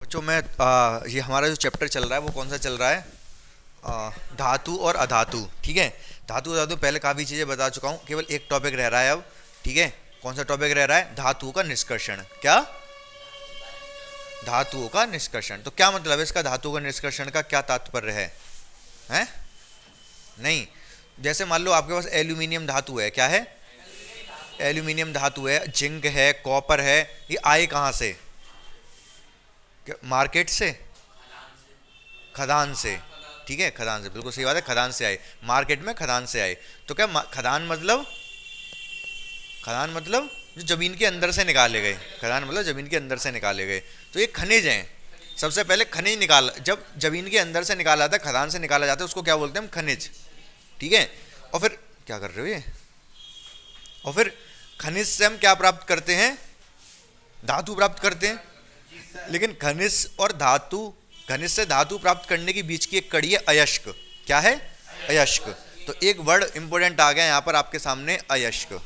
बच्चों मैं ये हमारा जो चैप्टर चल रहा है वो कौन सा चल रहा है, धातु और अधातु। ठीक है, धातु अधातु पहले काफ़ी चीज़ें बता चुका हूँ, केवल एक टॉपिक रह रहा है अब। ठीक है, कौन सा टॉपिक रह रहा है? धातुओं का निष्कर्षण। क्या? धातुओं का निष्कर्षण। तो क्या मतलब है इसका? धातुओं का निष्कर्षण का क्या तात्पर्य है? हैं? नहीं, जैसे मान लो आपके पास एल्यूमिनियम धातु है। क्या है? एल्यूमिनियम धातु है, जिंक है, कॉपर है। ये आए कहाँ से? मार्केट से, खदान से। ठीक है, खदान से, बिल्कुल सही बात है, खदान से आए, मार्केट में खदान से आए। तो क्या खदान मतलब, खदान मतलब जो जमीन के अंदर से निकाले गए, खदान मतलब जमीन के अंदर से निकाले गए। तो ये खनिज हैं। सबसे पहले खनिज निकाल, जब जमीन के अंदर से निकाला जाता है, खदान से निकाला जाता है, उसको क्या बोलते हैं हम? खनिज। ठीक है, और फिर क्या कर रहे हो ये? और फिर खनिज से हम क्या प्राप्त करते हैं? धातु प्राप्त करते हैं। लेकिन खनिज और धातु, खनिज से धातु प्राप्त करने के बीच की एक कड़ी है अयस्क। क्या है? अयस्क। तो एक वर्ड इंपोर्टेंट आ गया यहां पर आपके सामने, अयस्क।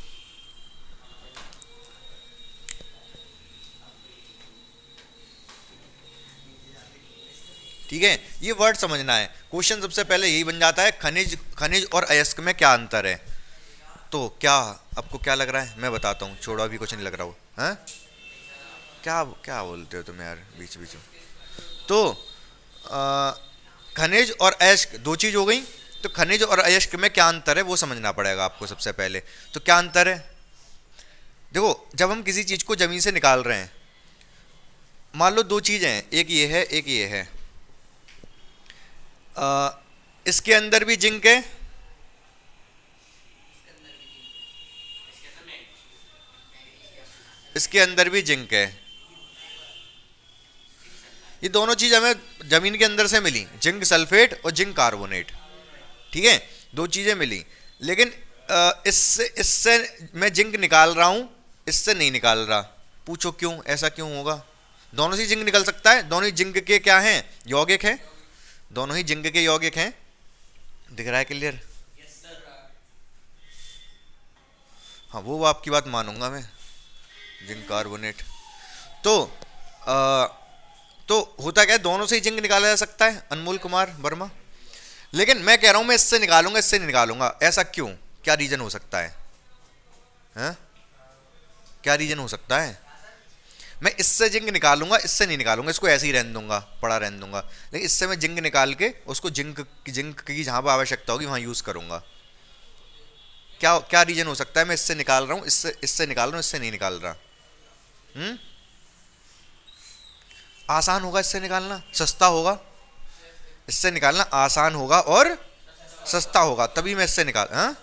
ठीक है, ये वर्ड समझना है। क्वेश्चन सबसे पहले यही बन जाता है, खनिज, खनिज और अयस्क में क्या अंतर है? तो क्या आपको क्या लग रहा है? मैं बताता हूँ, छोड़ो अभी कुछ नहीं लग रहा हो। हैं? क्या क्या बोलते हो तुम यार बीच बीच में? तो खनिज और अयस्क दो चीज हो गई। तो खनिज और अयस्क में क्या अंतर है वो समझना पड़ेगा आपको सबसे पहले। तो क्या अंतर है? देखो, जब हम किसी चीज को जमीन से निकाल रहे हैं, मान लो दो चीजें हैं, एक ये है, एक ये है। इसके अंदर भी जिंक है, इसके अंदर भी जिंक है। ये दोनों चीज हमें जमीन के अंदर से मिली, जिंक सल्फेट और जिंक कार्बोनेट। ठीक है, दो चीजें मिली। लेकिन इससे इससे मैं जिंक निकाल रहा हूं, इससे नहीं निकाल रहा। पूछो क्यों? ऐसा क्यों होगा? दोनों से जिंक निकल सकता है, दोनों ही जिंक के क्या हैं? यौगिक हैं। दोनों ही जिंक के यौगिक हैं। दिख रहा है क्लियर? हाँ, वो आपकी बात मानूंगा मैं, जिंक कार्बोनेट। तो होता क्या है, दोनों से ही जिंक निकाला जा सकता है, अनमोल कुमार वर्मा। लेकिन मैं कह रहा हूं मैं इससे निकालूंगा, इससे नहीं निकालूंगा। ऐसा क्यों? क्या रीजन हो सकता है? हैं? क्या रीजन हो सकता है? मैं इससे जिंक निकालूंगा, इससे नहीं निकालूंगा, इसको ऐसे ही रहने दूंगा, पड़ा रहने दूंगा। लेकिन इससे मैं जिंक निकाल के उसको जिंक की जहां पर आवश्यकता होगी वहां यूज करूंगा। क्या क्या रीजन हो सकता है? मैं इससे निकाल रहा हूं, इससे निकाल रहा हूं, इससे नहीं निकाल रहा। आसान होगा इससे निकालना, सस्ता होगा। इससे निकालना आसान होगा और सस्ता होगा, तभी मैं इससे निकाल। हाँ,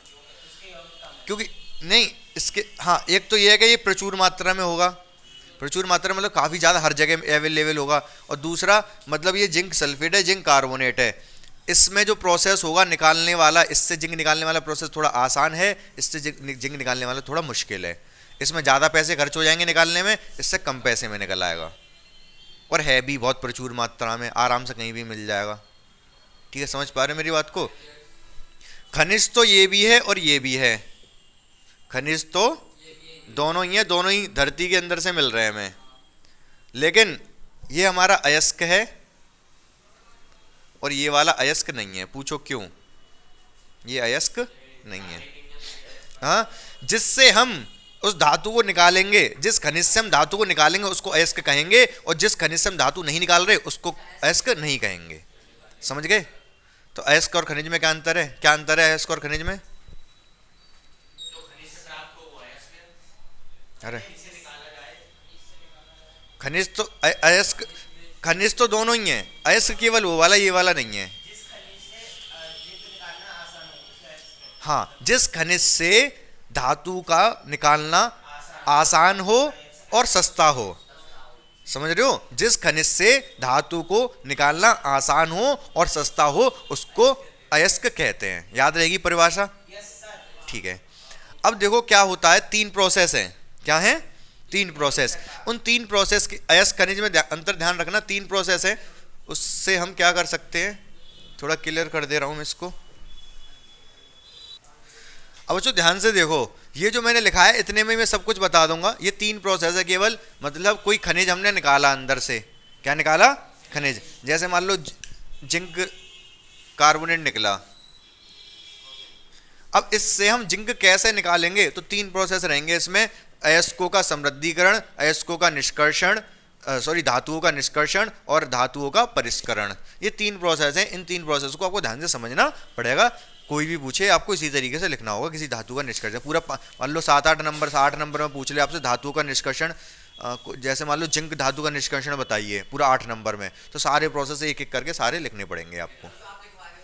क्योंकि नहीं इसके, हाँ, एक तो ये है कि ये प्रचुर मात्रा में होगा। प्रचुर मात्रा मतलब काफ़ी ज़्यादा हर जगह अवेलेबल होगा। और दूसरा मतलब ये जिंक सल्फेट है, जिंक कार्बोनेट है। इसमें जो प्रोसेस होगा निकालने वाला, इससे जिंक निकालने वाला प्रोसेस थोड़ा आसान है, इससे जिंक निकालने वाला थोड़ा मुश्किल है। इसमें ज़्यादा पैसे खर्च हो जाएंगे निकालने में, इससे कम पैसे में निकल आएगा। और है भी बहुत प्रचुर मात्रा में, आराम से कहीं भी मिल जाएगा। ठीक है, समझ पा रहे मेरी बात को? खनिज तो ये भी है और ये भी है। खनिज तो दोनों ही है, दोनों ही धरती के अंदर से मिल रहे हैं हमें। लेकिन ये हमारा अयस्क है और ये वाला अयस्क नहीं है। पूछो क्यों? ये अयस्क नहीं है। हाँ, जिससे हम उस धातु को निकालेंगे, जिस खनिज से हम धातु को निकालेंगे उसको अयस्क कहेंगे, और जिस खनिज से हम धातु नहीं निकाल रहे उसको अयस्क नहीं कहेंगे। समझ गए? तो अयस्क और खनिज में क्या अंतर है? क्या अंतर है अयस्क और खनिज में? अरे खनिज तो अयस्क, खनिज तो दोनों ही हैं। अयस्क केवल वो वाला, ये वाला नहीं है। हाँ, जिस खनिज से धातु का निकालना आसान हो और सस्ता हो। समझ रहे हो? जिस खनिज से धातु को निकालना आसान हो और सस्ता हो उसको अयस्क कहते हैं। याद रहेगी परिभाषा? ठीक है, अब देखो क्या होता है, तीन प्रोसेस हैं। क्या है? तीन प्रोसेस। उन तीन प्रोसेस के अयस्क खनिज में अंतर ध्यान रखना, तीन प्रोसेस है। उससे हम क्या कर सकते हैं, थोड़ा क्लियर कर दे रहा हूं मैं इसको। अब बच्चों ध्यान से देखो, ये जो मैंने लिखा है इतने में मैं सब कुछ बता दूंगा। ये तीन प्रोसेस है केवल, मतलब कोई खनिज हमने निकाला अंदर से, क्या निकाला? खनिज। जैसे मान लो जिंक कार्बोनेट निकला। अब इससे हम जिंक कैसे निकालेंगे? तो 3 प्रोसेस रहेंगे इसमें, अयस्कों का समृद्धीकरण, अयस्कों का निष्कर्षण, धातुओं का निष्कर्षण और धातुओं का परिष्करण। ये 3 प्रोसेस हैं। इन 3 प्रोसेस को आपको ध्यान से समझना पड़ेगा। कोई भी पूछे आपको इसी तरीके से लिखना होगा, किसी धातु का निष्कर्षण पूरा। मान लो 7-8 नंबर, 8 नंबर में पूछ ले आपसे धातुओं का निष्कर्षण, जैसे मान लो जिंक धातु का निष्कर्षण बताइए पूरा 8 नंबर में, तो सारे प्रोसेस एक एक करके सारे लिखने पड़ेंगे आपको।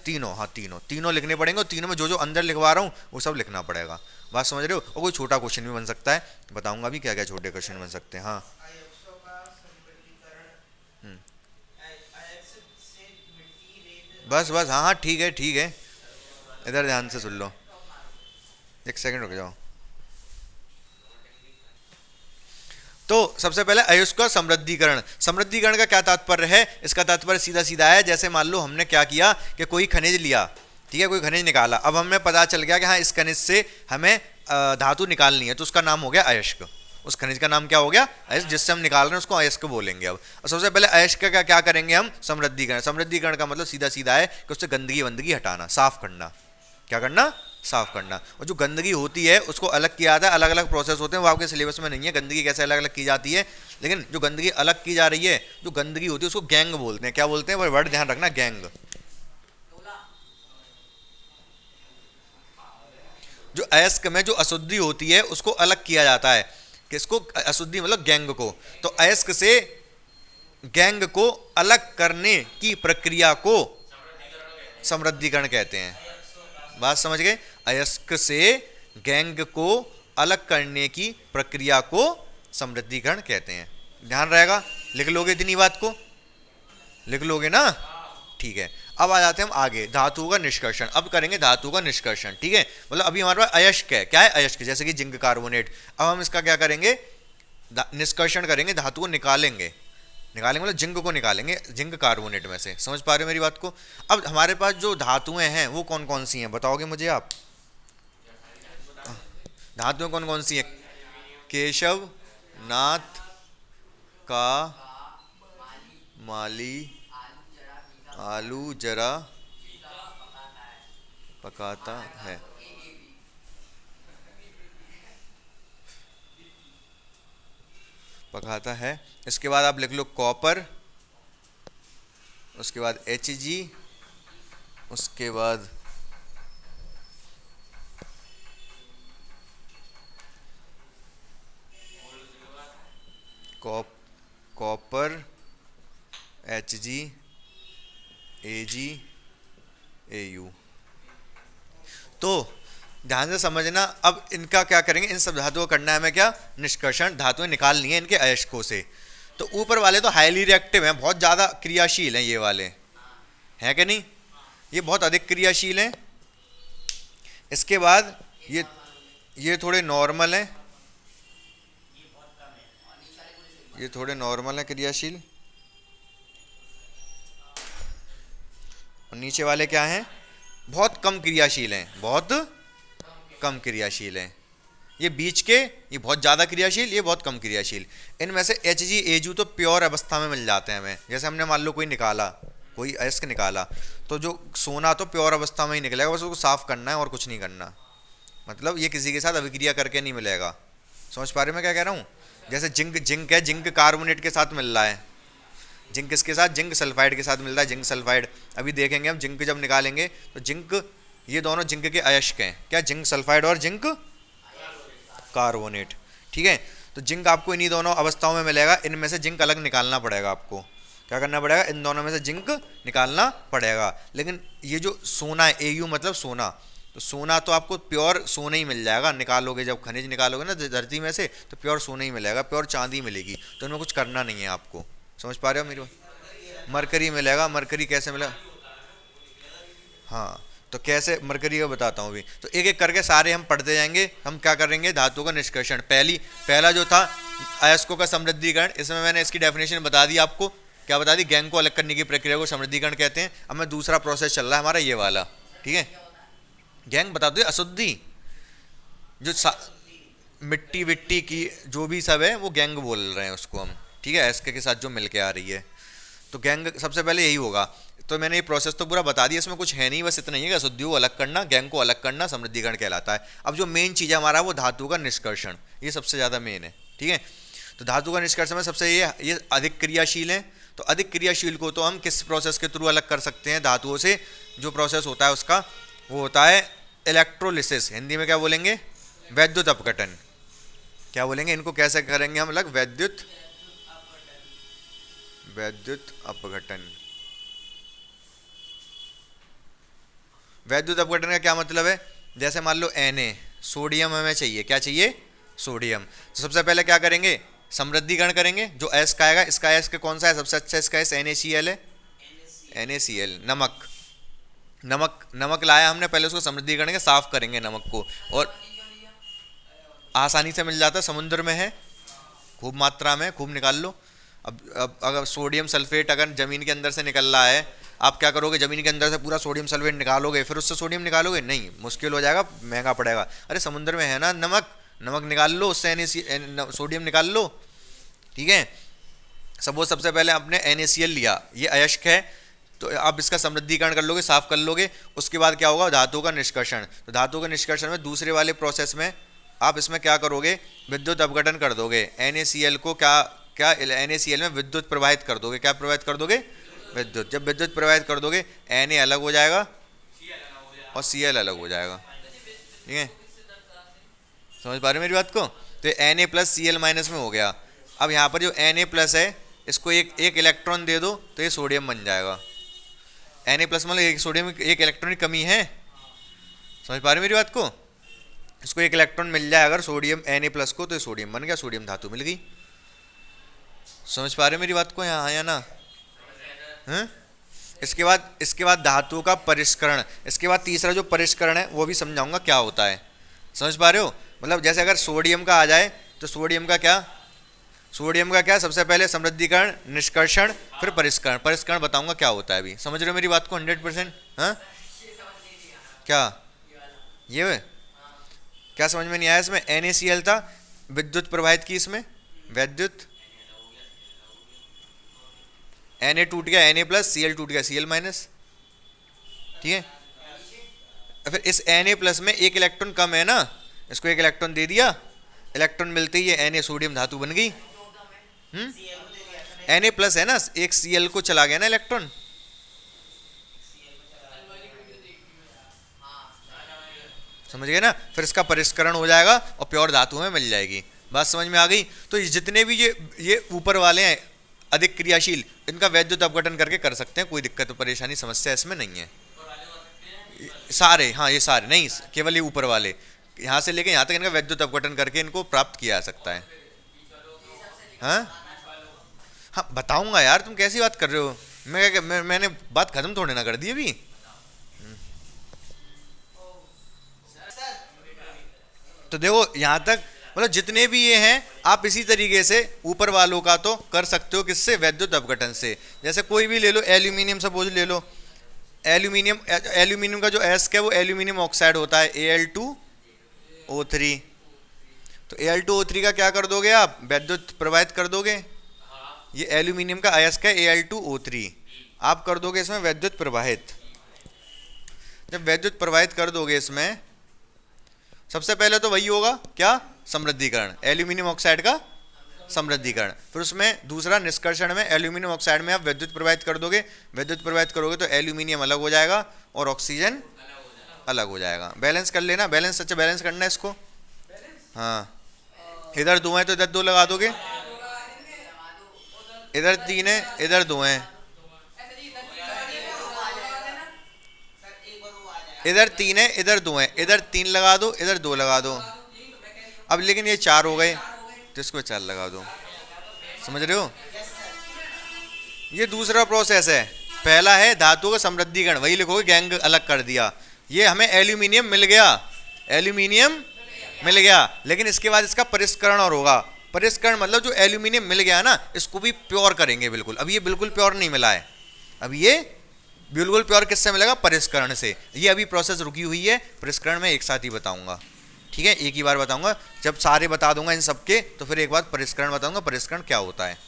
तीनों, हाँ तीनों लिखने पड़ेंगे, और तीनों में जो जो अंदर लिखवा रहा हूँ वो सब लिखना पड़ेगा। बात समझ रहे हो? और कोई छोटा क्वेश्चन भी बन सकता है, बताऊंगा अभी क्या क्या छोटे क्वेश्चन बन सकते हैं। हाँ बस हाँ हाँ ठीक है ठीक है, इधर ध्यान से सुन लो, एक सेकंड रुक जाओ। तो सबसे पहले अयस्क का समृद्धीकरण। समृद्धीकरण का क्या तात्पर्य है? इसका तात्पर्य सीधा सीधा है, जैसे मान लो हमने क्या किया कि कोई खनिज लिया, ठीक है, कोई खनिज निकाला, अब हमें पता चल गया कि हाँ इस खनिज से हमें धातु निकालनी है, तो उसका नाम हो गया अयस्क। उस खनिज का नाम क्या हो गया? अयस्क। जिससे हम निकाल रहे हैं उसको अयस्क बोलेंगे। अब सबसे पहले अयस्क का क्या करेंगे हम? समृद्धीकरण। समृद्धीकरण का मतलब सीधा सीधा है कि उससे गंदगी वंदगी हटाना, साफ करना। क्या करना? साफ करना। और जो गंदगी होती है उसको अलग किया जाता है, अलग अलग प्रोसेस होते हैं, वो आपके सिलेबस में नहीं है गंदगी कैसे अलग अलग की जाती है, लेकिन जो गंदगी अलग की जा रही है, जो गंदगी होती है उसको गैंग बोलते हैं। क्या बोलते हैं? वो वर्ड ध्यान रखना, गैंग। जो अयस्क में जो अशुद्धि होती है उसको अलग किया जाता है, किसको? अशुद्धि मतलब गैंग को। तो अयस्क से गैंग को अलग करने की प्रक्रिया को समृद्धीकरण कहते हैं। बात समझ गए? अयस्क से गैंग को अलग करने की प्रक्रिया को समृद्धीकरण कहते हैं। ध्यान रहेगा? लिख लोगे इतनी बात को? लिख लोगे ना? ठीक है। अब आ जाते हैं हम आगे, धातुओं का निष्कर्षण। अब करेंगे धातुओं का निष्कर्षण, ठीक है। मतलब अभी हमारे पास अयस्क है, क्या है? अयस्क, जैसे कि जिंक कार्बोनेट। अब हम इसका क्या करेंगे? निष्कर्षण करेंगे, धातु को निकालेंगे। निकालेंगे मतलब जिंक को निकालेंगे, जिंक कार्बोनेट में से। समझ पा रहे हो मेरी बात को? अब हमारे पास जो धातुएं हैं वो कौन कौन सी हैं, बताओगे मुझे आप? धातुएं कौन कौन सी हैं? केशव, नाथ, का, माली, आलू, जरा, पकाता है। पकाता है। इसके बाद आप लिख लो कॉपर, उसके बाद Hg, उसके बाद कॉपर, Hg, Ag, Au। तो ध्यान से समझना। अब इनका क्या करेंगे? इन सब धातुओं को करना है हमें क्या? निष्कर्षण। धातुएं निकालनी है इनके अयस्कों से। तो ऊपर वाले तो हाईली रिएक्टिव हैं, बहुत ज़्यादा क्रियाशील हैं, ये वाले हैं कि नहीं? ये बहुत अधिक क्रियाशील हैं। इसके बाद ये थोड़े नॉर्मल हैं, ये थोड़े नॉर्मल हैं क्रियाशील। और नीचे वाले क्या हैं? बहुत कम क्रियाशील हैं, बहुत कम क्रियाशील हैं। ये बीच के, ये बहुत ज़्यादा क्रियाशील, ये बहुत कम क्रियाशील। इनमें से Hg, Ag तो प्योर अवस्था में मिल जाते हैं हमें। जैसे हमने मान लो कोई निकाला, कोई अयस्क निकाला, तो जो सोना तो प्योर अवस्था में ही निकलेगा, बस उसको साफ करना है और कुछ नहीं करना। मतलब ये किसी के साथ अभिक्रिया करके नहीं मिलेगा। समझ पा रहे मैं क्या कह रहा हूँ? जैसे जिंक है, जिंक कार्बोनेट के साथ मिल रहा है। जिंक किसके साथ? जिंक सल्फाइड के साथ मिल रहा है, जिंक सल्फाइड। अभी देखेंगे हम जिंक जब निकालेंगे तो जिंक, ये दोनों जिंक के अयस्क हैं। क्या? जिंक सल्फाइड और जिंक कार्बोनेट, ठीक है। तो जिंक आपको इन्हीं दोनों अवस्थाओं में मिलेगा। इनमें से जिंक अलग निकालना पड़ेगा आपको। क्या करना पड़ेगा? इन दोनों में से जिंक निकालना पड़ेगा। लेकिन ये जो सोना है, Au मतलब सोना, तो सोना तो आपको प्योर सोना ही मिल जाएगा। निकालोगे जब खनिज निकालोगे ना धरती में से, तो प्योर सोना ही मिलेगा, प्योर चांदी मिलेगी। तो इनमें कुछ करना नहीं है आपको। समझ पा रहे हो मेरी बात? मरकरी मिलेगा। मरकरी कैसे मिलेगा? हाँ, तो कैसे मरकरी का बताता हूँ अभी। तो एक एक करके सारे हम पढ़ते जाएंगे। हम क्या करेंगे? धातुओं का निष्कर्षण। पहला जो था अयस्कों का समृद्धीकरण, इसमें मैंने इसकी डेफिनेशन बता दी आपको। क्या बता दी? गैंग को अलग करने की प्रक्रिया को समृद्धीकरण कहते हैं। अब मैं दूसरा प्रोसेस चल रहा है हमारा ये वाला, ठीक है। गैंग बता दो, अशुद्धि जो मिट्टी की जो भी सब है वो गैंग बोल रहे हैं उसको हम, ठीक है। अयस्क के साथ जो मिल के आ रही है। तो गैंग सबसे पहले यही होगा। तो मैंने ये प्रोसेस तो पूरा बता दिया, इसमें कुछ है नहीं, बस इतना ही है कि अशुद्धियों को अलग करना, गैंग को अलग करना समृद्धिकरण कहलाता है। अब जो मेन चीज़ है हमारा वो धातु का निष्कर्षण, ये सबसे ज़्यादा मेन है। ठीक है, तो धातु का निष्कर्षण में सबसे ये अधिक क्रियाशील है। तो अधिक क्रियाशील को तो हम किस प्रोसेस के थ्रू अलग कर सकते हैं धातुओं से? जो प्रोसेस होता है उसका वो होता है इलेक्ट्रोलिसिस, हिंदी में क्या बोलेंगे? वैद्युत अपघटन। क्या बोलेंगे इनको, कैसे करेंगे हम अलग? वैद्युत अपघटन। वैद्युत अपघटन का क्या मतलब है? जैसे मान लो Na, सोडियम हमें चाहिए, क्या चाहिए? सोडियम। तो सबसे पहले क्या करेंगे? समृद्धिकरण करेंगे। जो एस का आएगा, इसका एस के कौन सा है सबसे अच्छा? इसका एस NaCl है, NaCl। नमक लाया हमने, पहले उसको समृद्धि करेंगे, साफ करेंगे नमक को, और आसानी से मिल जाता है, समुद्र में है खूब मात्रा में, खूब निकाल लो। अब अगर सोडियम सल्फेट अगर जमीन के अंदर से निकल रहा है, आप क्या करोगे? जमीन के अंदर से पूरा सोडियम सल्फेट निकालोगे, फिर उससे सोडियम निकालोगे? नहीं, मुश्किल हो जाएगा, महंगा पड़ेगा। अरे समुद्र में है ना नमक निकाल लो, उससे सोडियम निकाल लो। ठीक है, सबसे पहले आपने NaCl लिया, ये अयस्क है, तो आप इसका समृद्धिकरण कर लोगे, साफ कर लोगे। उसके बाद क्या होगा? धातु का निष्कर्षण। तो धातु के निष्कर्षण में दूसरे वाले प्रोसेस में आप इसमें क्या करोगे? विद्युत अपघटन कर दोगे। NaCl को क्या NaCl में विद्युत प्रवाहित कर दोगे। क्या प्रवाहित कर दोगे? विद्युत। जब विद्युत प्रवाहित कर दोगे Na अलग हो जाएगा और Cl अलग हो जाएगा। ठीक है, समझ पा रहे मेरी बात को? तो Na प्लस Cl माइनस में हो गया। अब यहाँ पर जो Na प्लस है, इसको एक इलेक्ट्रॉन दे दो तो ये सोडियम बन जाएगा। Na प्लस मतलब एक सोडियम, एक इलेक्ट्रॉन की कमी है। समझ पा रहे मेरी बात को? इसको एक इलेक्ट्रॉन मिल जाए अगर सोडियम Na प्लस को, तो ये सोडियम बन गया, सोडियम धातु मिल गई। समझ पा रहे मेरी बात को यहाँ या ना? हैं? इसके बाद धातु का परिष्करण। इसके बाद तीसरा जो परिष्करण है वो भी समझाऊंगा क्या होता है। समझ पा रहे हो? मतलब जैसे अगर सोडियम का आ जाए तो सोडियम का क्या? सबसे पहले समृद्धिकरण, निष्कर्षण, फिर परिष्करण। परिष्करण बताऊंगा क्या होता है अभी। समझ रहे हो मेरी बात को 100%? हाँ, क्या ये क्या समझ में नहीं आया? इसमें NaCl था, विद्युत प्रवाहित की, इसमें वैद्युत, Na टूट गया Na प्लस, Cl टूट गया Cl माइनस। ठीक है, फिर इस Na प्लस में एक इलेक्ट्रॉन कम है ना, इसको एक इलेक्ट्रॉन दे दिया, इलेक्ट्रॉन मिलते ही ये Na सोडियम धातु बन गई। Na प्लस है ना, एक Cl को चला गया ना इलेक्ट्रॉन। समझ गए ना? फिर इसका परिष्करण हो जाएगा और प्योर धातु में मिल जाएगी। बात समझ में आ गई? तो जितने भी ये ऊपर वाले हैं अधिक क्रियाशील, इनका वैद्युत अपघटन करके कर सकते हैं, कोई दिक्कत परेशानी समस्या इसमें नहीं है। सारे, हाँ ये सारे नहीं, केवल ये ऊपर वाले, यहाँ से लेके यहाँ तक इनका वैद्युत अपघटन करके इनको प्राप्त किया जा सकता है। हाँ बताऊंगा यार, तुम कैसी बात कर रहे हो? मैंने बात खत्म थोड़े ना कर दी अभी। तो देखो यहाँ तक, मतलब जितने भी ये हैं आप इसी तरीके से ऊपर वालों का तो कर सकते हो, किससे? वैद्युत अपघटन से। जैसे कोई भी ले लो, एल्यूमिनियम सपोज ले लो, एल्यूमिनियम का जो एस्क है वो एल्यूमिनियम ऑक्साइड होता है, Al2O3। तो Al2O3 का क्या कर दोगे आप? वैद्युत प्रवाहित कर दोगे। ये एल्यूमिनियम का अयस्क है Al2O3, आप कर दोगे इसमें वैद्युत प्रवाहित। जब वैद्युत प्रवाहित कर दोगे इसमें, सबसे पहले तो वही होगा क्या? समृद्धिकरण, एल्यूमिनियम ऑक्साइड का समृद्धिकरण। फिर उसमें दूसरा निष्कर्षण में एल्यूमिनियम ऑक्साइड में आप विद्युत प्रवाहित कर दोगे। विद्युत प्रवाहित करोगे तो एल्यूमिनियम अलग हो जाएगा और ऑक्सीजन अलग हो जाएगा। बैलेंस कर लेना, बैलेंस सच्चा बैलेंस करना है इसको। हाँ, इधर 2 है तो इधर 2 लगा दोगे, इधर 3 है इधर 2 हैं, इधर 3 है इधर 2 हैं, इधर 3 लगा दो इधर 2 लगा दो। अब लेकिन ये 4 हो गए तो इसको 4 लगा दो। समझ रहे हो? ये दूसरा प्रोसेस है। पहला है धातु का समृद्धिकरण, वही लिखोगे गैंग अलग कर दिया। ये हमें एल्यूमिनियम मिल गया, एल्यूमिनियम मिल गया, लेकिन इसके बाद इसका परिष्करण और होगा। परिष्करण मतलब जो एल्यूमिनियम मिल गया ना, इसको भी प्योर करेंगे बिल्कुल। अभी ये बिल्कुल प्योर नहीं मिला है, अभी ये बिल्कुल प्योर किससे मिलेगा? परिष्करण से। ये अभी प्रोसेस रुकी हुई है, परिष्करण में एक साथ ही बताऊंगा। ठीक है, एक ही बार बताऊंगा। जब सारे बता दूंगा इन सबके तो फिर एक बार परिष्करण बताऊंगा, परिष्करण क्या होता है।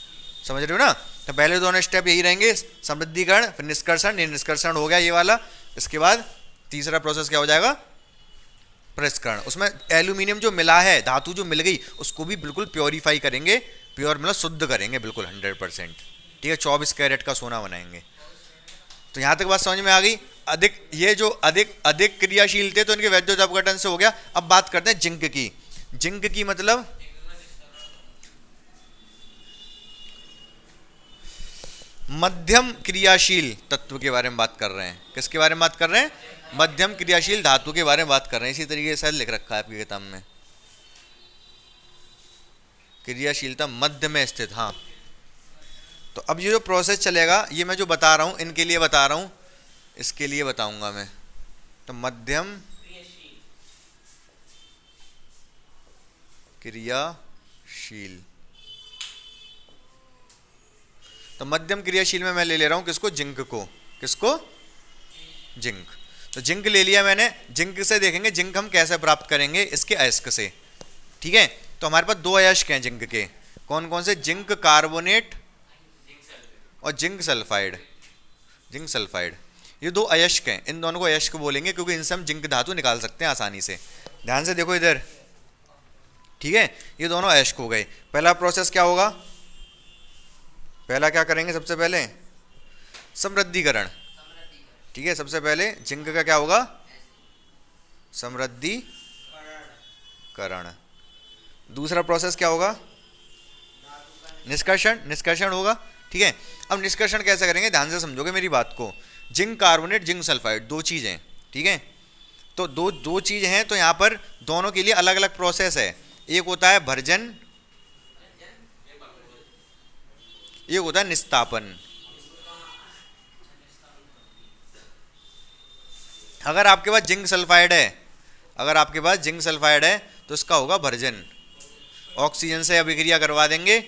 समझ रहे हो ना? तो पहले दोनों स्टेप यही रहेंगे, समृद्धिकरण फिर निष्कर्षण, ये निष्कर्षण हो गया ये वाला। इसके बाद तीसरा प्रोसेस क्या हो जाएगा, प्रसंस्करण। उसमें एल्यूमिनियम जो मिला है, धातु जो मिल गई, उसको भी बिल्कुल प्योरीफाई करेंगे, प्योर मतलब शुद्ध करेंगे बिल्कुल 100%। ठीक है, 24 कैरेट का सोना बनाएंगे। तो यहाँ तक बात समझ में आ गई। अधिक, ये जो अधिक अधिक क्रियाशील थे तो इनके वैद्युत अपघटन से हो गया। अब बात करते हैं जिंक की। जिंक की मतलब मध्यम क्रियाशील तत्व के बारे में बात कर रहे हैं। किसके बारे में बात कर रहे हैं, मध्यम क्रियाशील धातु के बारे में बात कर रहे हैं। इसी तरीके से लिख रखा है आपकी किताब में, क्रियाशीलता मध्य में स्थित। हाँ, तो अब ये जो प्रोसेस चलेगा, ये मैं जो बता रहा हूं इनके लिए बता रहा हूं, इसके लिए बताऊंगा मैं। तो मध्यम क्रियाशील, तो मध्यम क्रियाशील में मैं ले रहा हूं किसको, जिंक को। किसको, जिंक। तो जिंक ले लिया मैंने। जिंक से देखेंगे जिंक हम कैसे प्राप्त करेंगे, इसके अयस्क से। ठीक है, तो हमारे पास दो अयस्क हैं जिंक के। कौन कौन से, जिंक कार्बोनेट और जिंक सल्फाइड। जिंक सल्फाइड, ये दो अयस्क हैं। इन दोनों को अयस्क बोलेंगे क्योंकि इनसे हम जिंक धातु निकाल सकते हैं आसानी से। ध्यान से देखो इधर। ठीक है, ये दोनों अयस्क हो गए। पहला प्रोसेस क्या होगा, पहला क्या करेंगे, सबसे पहले समृद्धिकरण। ठीक है, सबसे पहले जिंक का क्या होगा, समृद्धिकरण। दूसरा प्रोसेस क्या होगा, निष्कर्षण। निष्कर्षण होगा। ठीक है, अब निष्कर्षण कैसे करेंगे, ध्यान से समझोगे मेरी बात को। जिंक कार्बोनेट, जिंक सल्फाइड, दो चीजें। ठीक है, तो दो चीज हैं, तो यहां पर दोनों के लिए अलग अलग प्रोसेस है। एक होता है भर्जन, एक होता है निस्तापन। अगर आपके पास जिंक सल्फाइड है, अगर आपके पास जिंक सल्फाइड है तो इसका होगा भर्जन। ऑक्सीजन से अभिक्रिया करवा देंगे,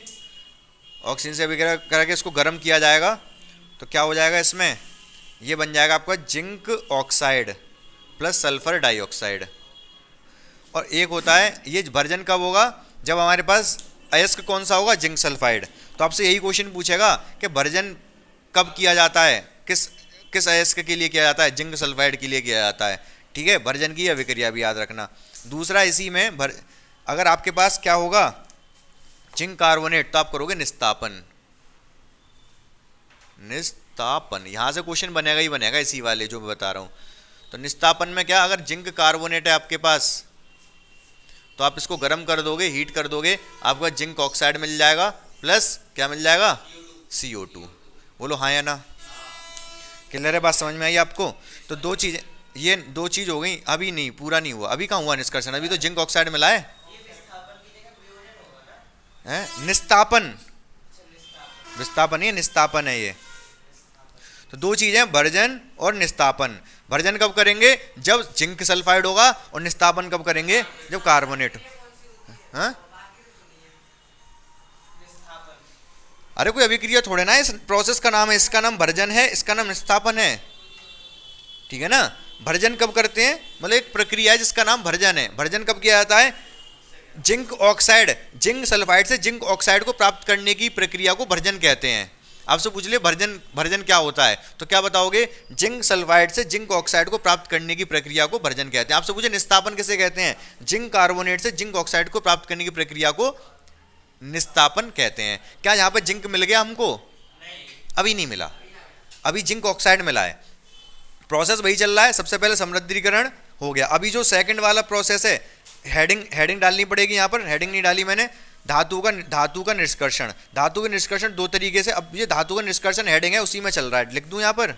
ऑक्सीजन से अभिक्रिया करके इसको गर्म किया जाएगा। तो क्या हो जाएगा इसमें, ये बन जाएगा आपका zinc oxide plus sulphur dioxide. और एक होता है, ये भर्जन कब होगा, जब हमारे पास अयस्क कौन सा होगा, जिंक सल्फाइड। तो आपसे यही क्वेश्चन पूछेगा कि भर्जन कब किया जाता है, किस अयस्क के लिए किया जाता है, जिंक सल्फाइड के लिए किया जाता है। ठीक है, भर्जन की अभिक्रिया भी याद रखना। दूसरा इसी में अगर आपके पास क्या होगा, जिंक कार्बोनेट, तो आप करोगे निस्तापन। निस्तापन, यहां से क्वेश्चन बनेगा ही बनेगा इसी वाले जो मैं बता रहा हूं। तो निस्तापन में क्या, अगर जिंक कार्बोनेट है आपके पास तो आप इसको गर्म कर दोगे, हीट कर दोगे, आपका जिंक ऑक्साइड मिल जाएगा प्लस क्या मिल जाएगा, CO2। बोलो हाँ या ना, क्लियर है बात, समझ में आई आपको। तो दो चीजें, ये दो चीज हो गई। अभी नहीं, पूरा नहीं हुआ, अभी कहाँ हुआ निष्कर्षण, अभी तो जिंक ऑक्साइड मिला है। निस्तापन, विस्थापन, ये निस्तापन है ये। तो दो चीजें, भर्जन और निस्तापन। भर्जन कब करेंगे, जब जिंक सल्फाइड होगा, और निस्तापन कब करेंगे, जब कार्बोनेट। हाँ, अरे कोई अभिक्रिया थोड़े ना, इस प्रोसेस का नाम है, इसका नाम भर्जन है, इसका नाम निस्तापन है। ठीक है ना, भर्जन कब करते हैं, मतलब एक प्रक्रिया है जिसका नाम भर्जन है। भर्जन कब किया जाता है, जिंक ऑक्साइड, जिंक सल्फाइड से जिंक ऑक्साइड को प्राप्त करने की प्रक्रिया को भर्जन कहते हैं। आपसे पूछ लिए भर्जन क्या होता है, तो क्या बताओगे, जिंक सल्फाइड से जिंक ऑक्साइड को प्राप्त करने की प्रक्रिया को भर्जन कहते हैं। आपसे पूछे निस्तापन किसे कहते हैं, जिंक कार्बोनेट से जिंक ऑक्साइड को प्राप्त करने की प्रक्रिया को निस्तापन कहते हैं। क्या यहाँ पर जिंक मिल गया हमको, अभी नहीं मिला, अभी जिंक ऑक्साइड मिला है। प्रोसेस वही चल रहा है। सबसे पहले समृद्धिकरण हो गया। अभी जो सेकंड वाला प्रोसेस है, हेडिंग डालनी पड़ेगी यहाँ पर, हेडिंग नहीं डाली मैंने। धातु का निष्कर्षण। धातु का निष्कर्षण दो तरीके से, अब ये धातु का निष्कर्षण हेडिंग है, उसी में चल रहा है, लिख दूं यहाँ पर।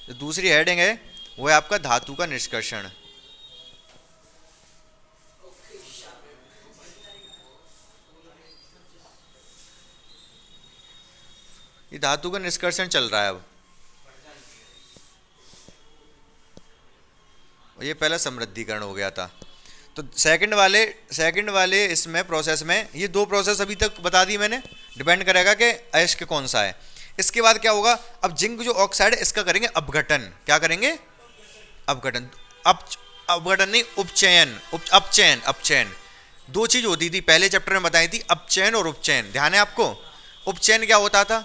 जो दूसरी हेडिंग है वो है आपका धातु का निष्कर्षण। ये धातु का निष्कर्षण चल रहा है अब। ये पहला समृद्धिकरण हो गया था। तो सेकंड वाले इसमें प्रोसेस में, ये दो प्रोसेस अभी तक बता दी मैंने, डिपेंड करेगा कि अयस्क कौन सा है। इसके बाद क्या होगा, अब जिंक जो ऑक्साइड है इसका करेंगे अपघटन। क्या करेंगे, अपघटन। अपघटन नहीं, उपचयन, अपचयन। दो चीज होती थी पहले चैप्टर में बताई थी, अपचयन और उपचयन। ध्यान है आपको? उपचयन क्या होता था?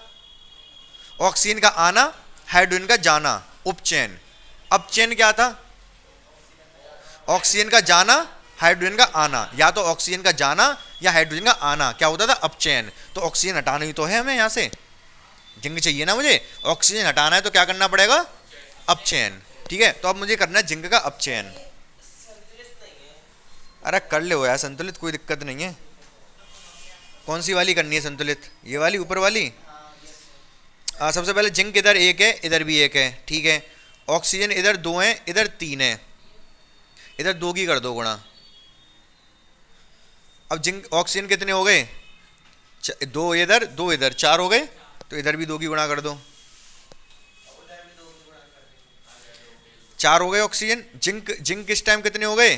ऑक्सीजन का आना, हाइड्रोजन का जाना, उपचयन। अपचयन क्या था? ऑक्सीजन का जाना, हाइड्रोजन का आना, या तो ऑक्सीजन का जाना या हाइड्रोजन का आना, क्या होता था? अपचयन। तो ऑक्सीजन हटाना ही तो है हमें, यहां से जिंक चाहिए ना मुझे, ऑक्सीजन हटाना है तो क्या करना पड़ेगा? अपचयन। ठीक है, तो अब मुझे करना है जिंक का अपचयन। अरे कर ले हो यार संतुलित, कोई दिक्कत नहीं है। कौन सी वाली करनी है संतुलित? ये वाली ऊपर वाली। सबसे पहले जिंक इधर एक है, इधर भी एक है, ठीक है। ऑक्सीजन इधर दो है, इधर तीन है, इधर दो की कर दो गुणा। अब जिंक ऑक्सीजन कितने हो गए? दो इधर दो इधर, चार हो गए। तो इधर भी दो की गुणा कर दो, चार हो गए ऑक्सीजन। जिंक जिंक किस टाइम कितने हो गए?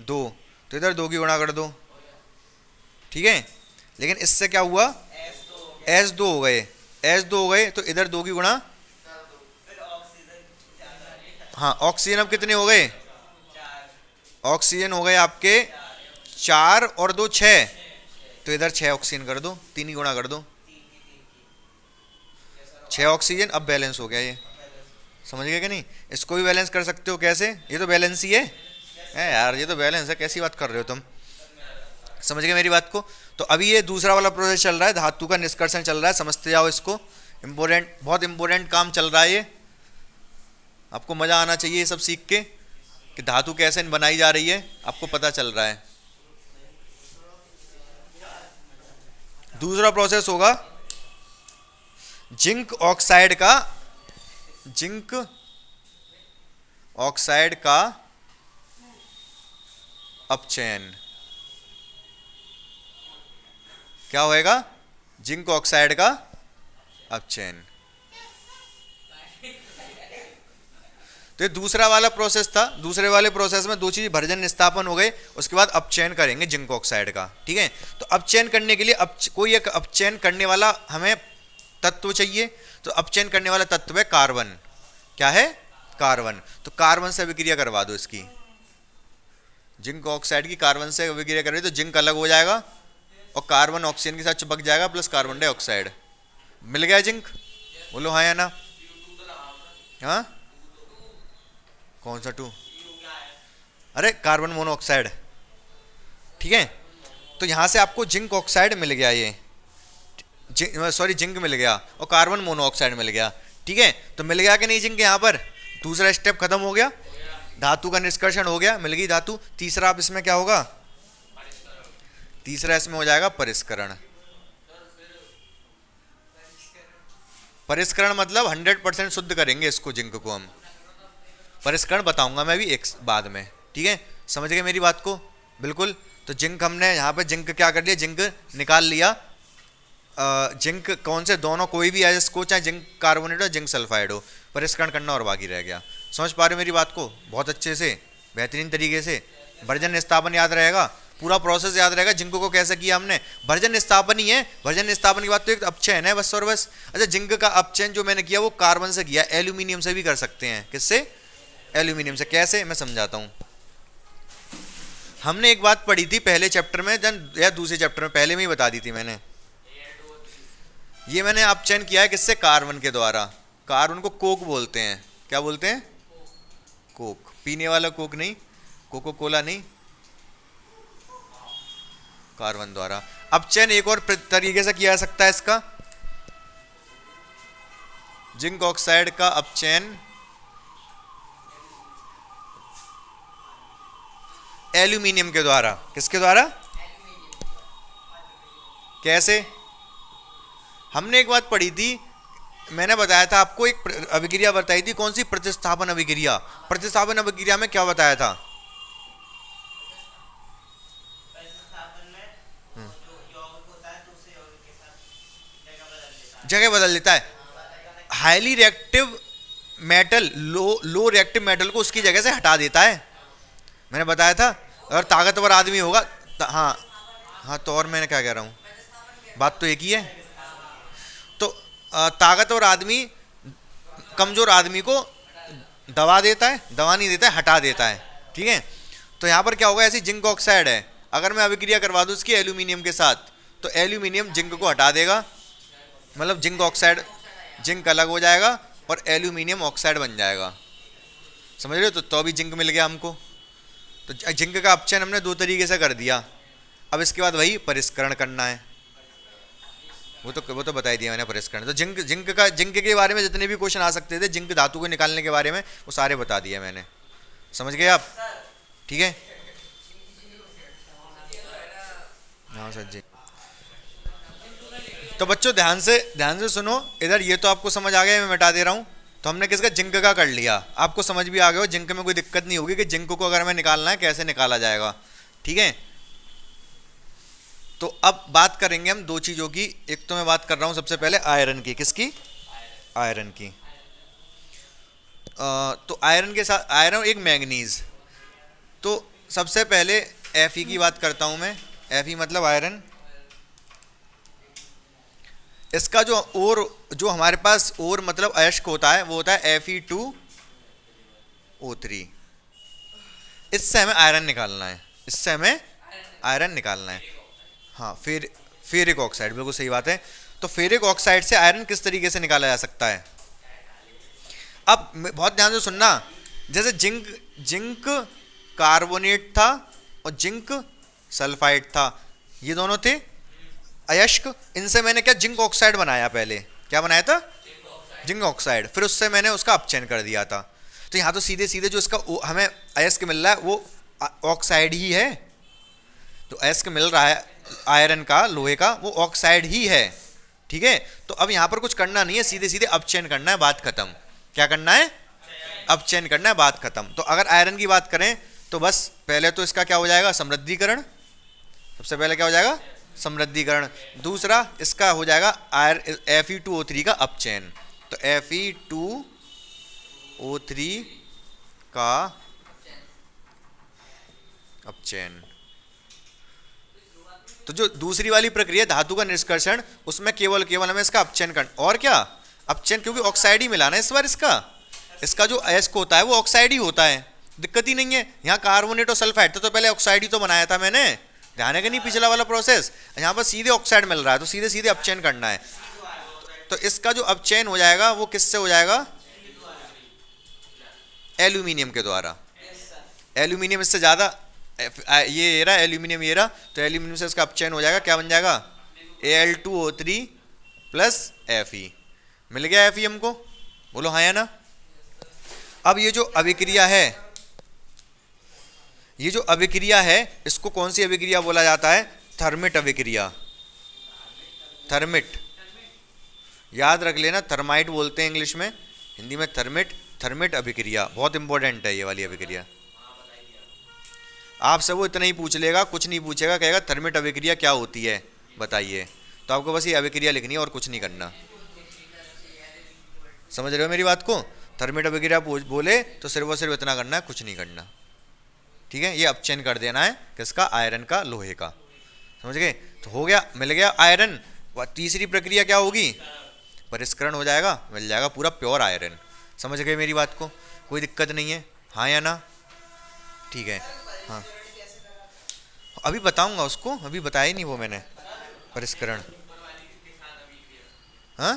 दो। तो इधर दो की गुणा कर दो, ठीक है। लेकिन इससे क्या हुआ? एस दो हो गए, एस दो हो गए तो इधर दो की गुणा। हाँ, ऑक्सीजन अब कितने हो गए? ऑक्सीजन हो गए आपके चार और दो छः, तो इधर छः ऑक्सीजन कर दो, तीन की गुणा कर दो, छः ऑक्सीजन। अब बैलेंस हो गया ये, समझ गए कि नहीं? इसको भी बैलेंस कर सकते हो। कैसे? ये तो बैलेंस ही है यार, ये तो बैलेंस है, कैसी बात कर रहे हो तुम? समझ गए मेरी बात को? तो अभी ये दूसरा वाला प्रोसेस चल रहा है, धातु का निष्कर्षण चल रहा है, समझते जाओ इसको। इंपॉर्टेंट, बहुत इंपॉर्टेंट काम चल रहा है ये। आपको मजा आना चाहिए ये सब सीख के कि धातु कैसे बनाई जा रही है, आपको पता चल रहा है। दूसरा प्रोसेस होगा जिंक ऑक्साइड का, जिंक ऑक्साइड का अपचयन। क्या होएगा? जिंक ऑक्साइड का अपचयन। तो ये दूसरा वाला प्रोसेस था। दूसरे वाले प्रोसेस में दो चीज, भर्जन निस्तापन हो गए, उसके बाद अपचयन करेंगे जिंक ऑक्साइड का, ठीक है। तो अपचयन करने के लिए कोई एक अपचयन करने वाला हमें तत्व चाहिए। तो अपचयन करने वाला तत्व है कार्बन। क्या है? कार्बन। तो कार्बन से अभिक्रिया करवा दो इसकी, जिंक ऑक्साइड की कार्बन से अभिक्रिया करें तो जिंक अलग हो जाएगा और कार्बन ऑक्सीजन के साथ चिपक जाएगा, प्लस कार्बन डाइऑक्साइड। मिल गया जिंक? बोलो हाँ या ना? हाँ, कौन सा टू? अरे कार्बन मोनोऑक्साइड, ठीक है। तो यहां से आपको जिंक ऑक्साइड मिल गया, ये सॉरी जिंक मिल गया और कार्बन मोनोऑक्साइड मिल गया, ठीक है। तो मिल गया कि नहीं जिंक? यहां पर दूसरा स्टेप खत्म हो गया, धातु का निष्कर्षण हो गया, मिल गई धातु। तीसरा अब इसमें क्या होगा? तीसरा इसमें हो जाएगा परिष्करण। परिष्करण मतलब 100% शुद्ध करेंगे इसको, जिंक को हम। परिष्करण बताऊंगा मैं भी एक बाद में, ठीक है। समझ गए मेरी बात को? बिल्कुल। तो जिंक हमने यहाँ पे जिंक क्या कर लिया? जिंक निकाल लिया। जिंक कौन से? दोनों, कोई भी एस को, चाहे जिंक कार्बोनेट हो जिंक सल्फाइड हो, परिष्करण करना और बाकी रह गया। समझ पा रहे हो मेरी बात को? बहुत अच्छे से, बेहतरीन तरीके से। भर्जन निस्तापन याद रहेगा, पूरा प्रोसेस याद रहेगा। जिंक को कैसे किया हमने? भर्जन निस्तापन ही है। भर्जन निस्तापन की बात तो एक अपचयन है बस और बस। अच्छा, जिंक का अपचयन जो मैंने किया वो कार्बन से किया, एल्यूमिनियम से भी कर सकते हैं। किससे? एल्यूमिनियम से। कैसे? मैं समझाता हूं। हमने एक बात पढ़ी थी पहले चैप्टर में या दूसरे चैप्टर में, पहले में ही बता दी थी मैंने। ये मैंने अपचयन किया है किससे? कार्बन के द्वारा। कार्बन को कोक बोलते हैं। क्या बोलते हैं? कोक। पीने वाला कोक नहीं, कोको कोला नहीं, कार्बन द्वारा। अपचयन एक और तरीके से किया जा सकता है इसका, जिंक ऑक्साइड का अपचयन एल्यूमिनियम के द्वारा। किसके द्वारा? कैसे? हमने एक बात पढ़ी थी, मैंने बताया था आपको, एक अभिक्रिया बताई थी। कौन सी? प्रतिस्थापन अभिक्रिया। प्रतिस्थापन अभिक्रिया में क्या बताया था? जगह बदल देता है। Highly reactive metal, low reactive metal को उसकी जगह से हटा देता है। मैंने बताया था। अगर ताकतवर आदमी होगा, हाँ हाँ, तो और मैं क्या कह रहा हूँ, बात तो एक ही है। तो ताकतवर आदमी कमजोर आदमी को दबा देता है, दबा नहीं देता है, हटा देता है, ठीक है। तो यहाँ पर क्या होगा? ऐसी जिंक ऑक्साइड है, अगर मैं अभिक्रिया करवा दूं इसकी एल्यूमिनियम के साथ, तो एल्यूमिनियम जिंक को हटा देगा, मतलब जिंक ऑक्साइड, जिंक अलग हो जाएगा और एल्यूमिनियम ऑक्साइड बन जाएगा। समझ रहे हो? तो अभी जिंक मिल गया हमको। तो जिंक का अपचयन हमने दो तरीके से कर दिया। अब इसके बाद वही परिष्करण करना है, वो तो बता ही दिया मैंने परिष्करण। तो जिंक के बारे में जितने भी क्वेश्चन आ सकते थे, जिंक धातु को निकालने के बारे में, वो सारे बता दिए मैंने। समझ गए आप? ठीक है, हाँ सर जी। तो बच्चों ध्यान से सुनो इधर, ये तो आपको समझ आ गया, मैं मिटा दे रहा हूँ। तो हमने किसका, जिंक का कर लिया। आपको समझ भी आ गया हो, जिंक में कोई दिक्कत नहीं होगी कि जिंक को अगर हमें निकालना है कैसे निकाला जाएगा। ठीक है, तो अब बात करेंगे हम दो चीज़ों की। एक तो मैं बात कर रहा हूँ सबसे पहले आयरन की। किसकी? आयरन की। तो आयरन के साथ, आयरन एक मैंगनीज। तो सबसे पहले Fe की बात करता हूँ मैं। Fe मतलब आयरन। इसका जो और, जो हमारे पास और मतलब अयस्क होता है, वो होता है Fe2O3। इससे हमें आयरन निकालना है, इससे हमें आयरन निकालना है। हाँ, फिर फेरिक ऑक्साइड, बिल्कुल सही बात है। तो फेरिक ऑक्साइड से आयरन किस तरीके से निकाला जा सकता है? अब बहुत ध्यान से सुनना। जैसे जिंक कार्बोनेट था और जिंक सल्फाइड था, ये दोनों थे अयस्क। इनसे मैंने क्या, जिंक ऑक्साइड बनाया। पहले क्या बनाया था? Zinc oxide. फिर उससे मैंने उसका अपचयन कर दिया था। तो यहाँ तो सीधे सीधे जो इसका हमें अयस्क मिल रहा है वो ऑक्साइड ही है। तो अयस्क मिल रहा है आयरन का, लोहे का, वो ऑक्साइड ही है। ठीक है, तो अब यहाँ पर कुछ करना नहीं है, सीधे सीधे अपचयन करना है, बात खत्म। क्या करना है? अपचयन करना है, बात खत्म। तो अगर आयरन की बात करें तो बस पहले तो इसका क्या हो जाएगा? समृद्धिकरण। सबसे पहले क्या हो जाएगा? समृद्धिकरण। दूसरा इसका हो जाएगा Fe2O3 का अपचयन। तो Fe2O3 का अपचयन। तो जो दूसरी वाली प्रक्रिया धातु का निष्कर्षण, उसमें केवल हमें इसका अपचयन करना। और क्या? अपचयन, क्योंकि ऑक्साइड ही मिलाना है इस बार। इसका जो अयस्क होता है वो ऑक्साइड ही होता है, दिक्कत ही नहीं है। यहाँ कार्बोनेट और सल्फाइड तो पहले ऑक्साइड ही तो बनाया था मैंने, ध्यान है कि नहीं? पिछला वाला प्रोसेस। यहाँ पर सीधे ऑक्साइड मिल रहा है, तो सीधे सीधे अपचयन करना है। तो इसका जो अपचयन हो जाएगा वो किससे हो जाएगा? एल्यूमिनियम के द्वारा। एल्यूमिनियम इससे ज़्यादा, ये रहा एल्यूमिनियम, ये रहा, तो एल्यूमिनियम से इसका अपचयन हो जाएगा। क्या बन जाएगा? Al2O3 plus Fe। मिल गया Fe हमको? बोलो हाँ या ना? अब ये जो अभिक्रिया है, ये जो अभिक्रिया है, इसको कौन सी अभिक्रिया बोला जाता है? थर्मिट अभिक्रिया। थर्मिट, याद रख लेना, थर्माइट बोलते हैं इंग्लिश में, हिंदी में थर्मिट। थर्मिट अभिक्रिया बहुत इंपॉर्टेंट है ये वाली अभिक्रिया। आपसे वो इतना ही पूछ लेगा, कुछ नहीं पूछेगा, कहेगा थर्मिट अभिक्रिया क्या होती है बताइए। तो आपको बस ये अभिक्रिया लिखनी है और कुछ नहीं करना। समझ रहे हो मेरी बात को? थर्मिट अभिक्रिया बोले तो सिर्फ और सिर्फ इतना करना है, कुछ नहीं करना। ठीक है, ये अपचयन कर देना है किसका? आयरन का, लोहे का। समझ गए? तो हो गया, मिल गया आयरन। तीसरी प्रक्रिया क्या होगी? परिष्करण हो जाएगा, मिल जाएगा पूरा प्योर आयरन। समझ गए मेरी बात को? कोई दिक्कत नहीं है, हाँ या ना? ठीक है, हाँ अभी बताऊंगा उसको, अभी बताया ही नहीं वो मैंने, परिष्करण। हाँ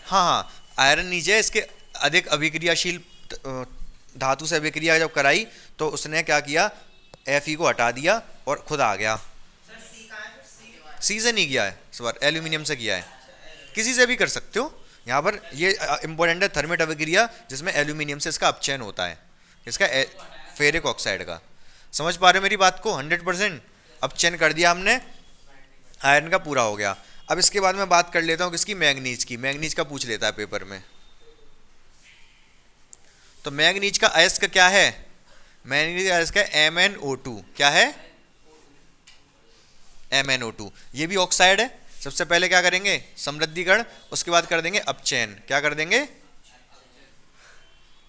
हाँ हाँ, आयरन नीचे है, इसके अधिक अभिक्रियाशील धातु से अभिक्रिया जब कराई तो उसने क्या किया? Fe को हटा दिया और खुद आ गया। सी से नहीं किया है इस बार, एल्यूमिनियम से किया है। किसी से भी कर सकते हो, यहाँ पर ये इंपॉर्टेंट है थर्मिट अभिक्रिया, जिसमें एल्यूमिनियम से इसका अपचयन होता है, इसका फेरिक ऑक्साइड का। समझ पा रहे हो मेरी बात को? 100% अपचयन कर दिया हमने, आयरन का पूरा हो गया। अब इसके बाद मैं बात कर लेता हूँ किसकी? मैंगनीज की। मैंगनीज का पूछ लेता है पेपर में। तो मैंगनीज का अयस्क क्या है? मैंगनीज का अयस्क है MnO2। क्या है? MnO2। ये भी ऑक्साइड है। सबसे पहले क्या करेंगे? समृद्धिकरण, उसके बाद कर देंगे अपचयन। क्या कर देंगे?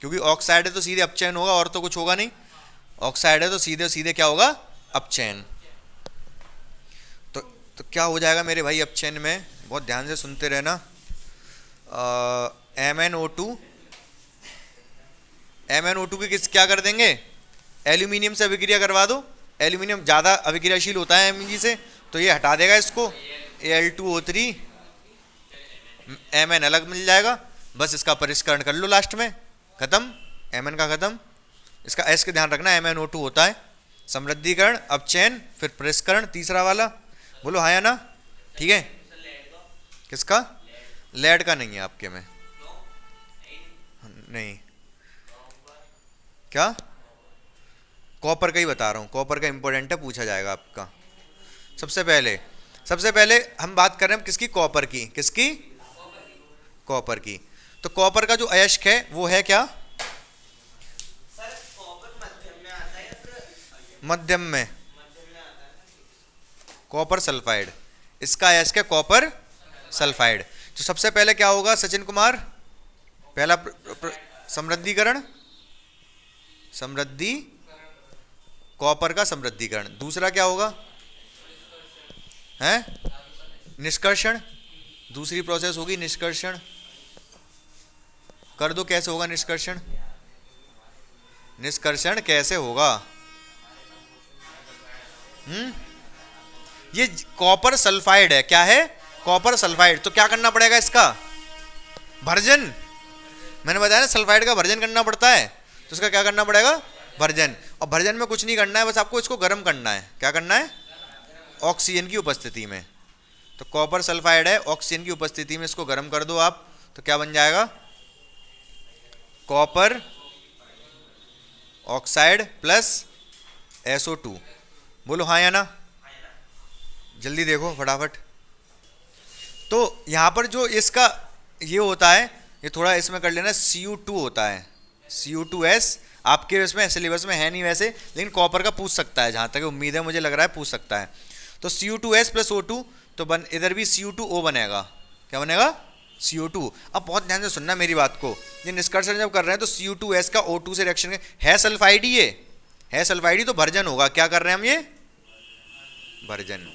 क्योंकि ऑक्साइड है तो सीधे अपचयन होगा, और तो कुछ होगा नहीं। ऑक्साइड है तो सीधे सीधे क्या होगा? अपचयन। तो क्या हो जाएगा मेरे भाई अपचयन में? बहुत ध्यान से सुनते रहना। MnO2 की क्या कर देंगे? एल्यूमिनियम से अभिक्रिया करवा दो, एल्यूमिनियम ज़्यादा अभिक्रियाशील होता है Mg से, तो ये हटा देगा इसको, Al2O3 Mn अलग मिल जाएगा। बस इसका परिष्करण कर लो, लास्ट में खत्म, Mn का खत्म। इसका S का ध्यान रखना, MnO2 होता है। समृद्धिकरण, अब चयन, फिर परिष्करण, तीसरा वाला। बोलो हाँ या ना? ठीक है। किसका? लेड का नहीं है आपके में, नहीं। क्या? कॉपर का ही बता रहा हूँ, कॉपर का इंपॉर्टेंट है, पूछा जाएगा आपका। सबसे पहले हम बात कर रहे हैं किसकी? कॉपर की। किसकी? कॉपर की। तो कॉपर का जो अयस्क है वो है क्या? मध्यम में, कॉपर सल्फाइड। इसका अयस्क है कॉपर सल्फाइड। तो सबसे पहले क्या होगा सचिन कुमार? पहला समृद्धिकरण, कॉपर का समृद्धिकरण। दूसरा क्या होगा? है निष्कर्षण। दूसरी प्रोसेस होगी निष्कर्षण। कर दो, कैसे होगा निष्कर्षण? निष्कर्षण कैसे होगा? ये कॉपर सल्फाइड है। क्या है? Copper sulphide. तो क्या करना पड़ेगा इसका? भर्जन। मैंने बताया ना सल्फाइड का भर्जन करना पड़ता है, तो इसका क्या करना पड़ेगा? भर्जन। और भर्जन में कुछ नहीं करना है, बस आपको इसको गर्म करना है। क्या करना है? ऑक्सीजन की उपस्थिति में। तो कॉपर सल्फाइड है, ऑक्सीजन की उपस्थिति में इसको गर्म कर दो आप, तो क्या बन जाएगा? Copper oxide plus SO2। बोलो हाँ या ना? जल्दी देखो फटाफट। तो यहां पर जो इसका ये होता है, ये थोड़ा इसमें कर लेना, Cu2 होता है, Cu2S। आपके इसमें सिलेबस में है नहीं वैसे, लेकिन कॉपर का पूछ सकता है, जहां तक उम्मीद है मुझे लग रहा है पूछ सकता है। तो Cu2S प्लस O2, तो इधर भी Cu2O बनेगा। क्या बनेगा? CO2। अब बहुत ध्यान से सुनना मेरी बात को, ये निष्कर्षण जब कर रहे हैं तो Cu2S का O2 से रिएक्शन है सल्फाइड ही, ये है सल्फाइड ही, तो भर्जन होगा। क्या कर रहे हैं हम? ये भर्जन।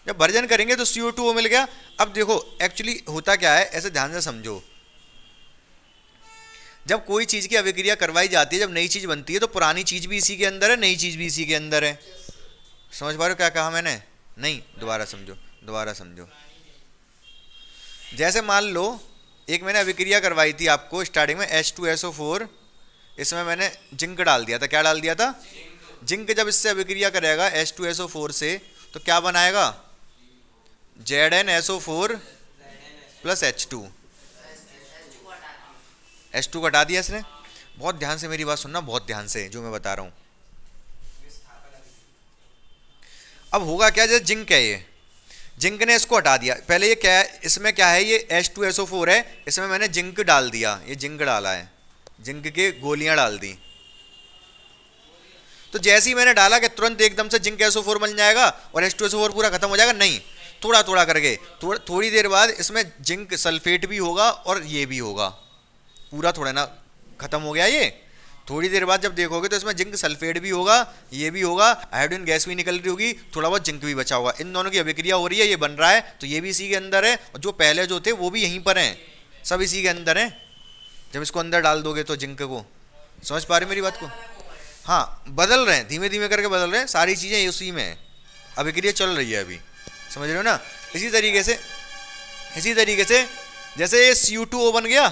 जब भर्जन करेंगे तो CO2O मिल गया। अब देखो एक्चुअली होता क्या है, ऐसे ध्यान से समझो। जब कोई चीज की अभिक्रिया करवाई जाती है, जब नई चीज बनती है, तो पुरानी चीज भी इसी के अंदर है, नई चीज भी इसी के अंदर है। समझ पा रहे हो क्या कहा मैंने? नहीं, दोबारा समझो। जैसे मान लो एक मैंने अभिक्रिया करवाई थी आपको स्टार्टिंग में, H2SO4, इसमें मैंने जिंक डाल दिया था। क्या डाल दिया था? जिंक। जब इससे अभिक्रिया करेगा H2SO4 से, तो क्या बनाएगा? ZnSO4 plus H2। H2 को हटा दिया इसने। बहुत ध्यान से मेरी बात सुनना, बहुत ध्यान से जो मैं बता रहा हूं। अब होगा क्या? जैसे जिंक है, ये जिंक ने इसको हटा दिया। पहले ये क्या है, इसमें क्या है? ये H2SO4 है, इसमें मैंने जिंक डाल दिया, ये जिंक डाला है, जिंक के गोलियां डाल दी। तो जैसे ही मैंने डाला कि तुरंत एकदम से जिंक SO4 बन जाएगा और H2SO4 पूरा खत्म हो जाएगा? नहीं, थोड़ा थोड़ा करके, थोड़ी देर बाद इसमें जिंक सल्फेट भी होगा और ये भी होगा। पूरा थोड़ा ना खत्म हो गया ये, थोड़ी देर बाद जब देखोगे तो इसमें जिंक सल्फेट भी होगा, ये भी होगा, हाइड्रोजन गैस भी निकल रही होगी, थोड़ा बहुत जिंक भी बचा होगा। इन दोनों की अभिक्रिया हो रही है, ये बन रहा है, तो ये भी इसी के अंदर है, और जो पहले जो थे वो भी यहीं पर हैं, सब इसी के अंदर हैं। जब इसको अंदर डाल दोगे तो जिंक को, समझ पा रहे मेरी बात को? हाँ, बदल रहे हैं, धीमे धीमे करके बदल रहे हैं, सारी चीज़ें उसी में है, अभिक्रिया चल रही है अभी, समझ रहे हो ना? इसी तरीके से जैसे ये Cu2O बन गया,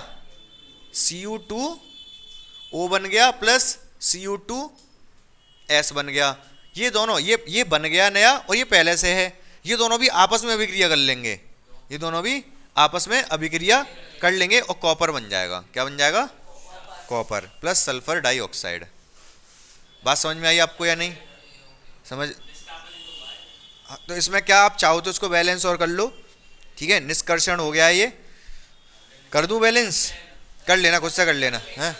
Cu2O बन गया प्लस Cu2S बन गया, ये दोनों ये बन गया नया, और ये पहले से है, ये दोनों भी आपस में अभिक्रिया कर लेंगे, ये दोनों भी आपस में अभिक्रिया कर लेंगे और कॉपर बन जाएगा। क्या बन जाएगा? Copper plus sulphur dioxide. बात समझ में आई आपको या नहीं? समझ? तो इसमें क्या आप चाहो तो इसको बैलेंस और कर लो, ठीक है? निष्कर्षण हो गया, ये कर दूं बैलेंस? कर लेना, खुद से कर लेना है।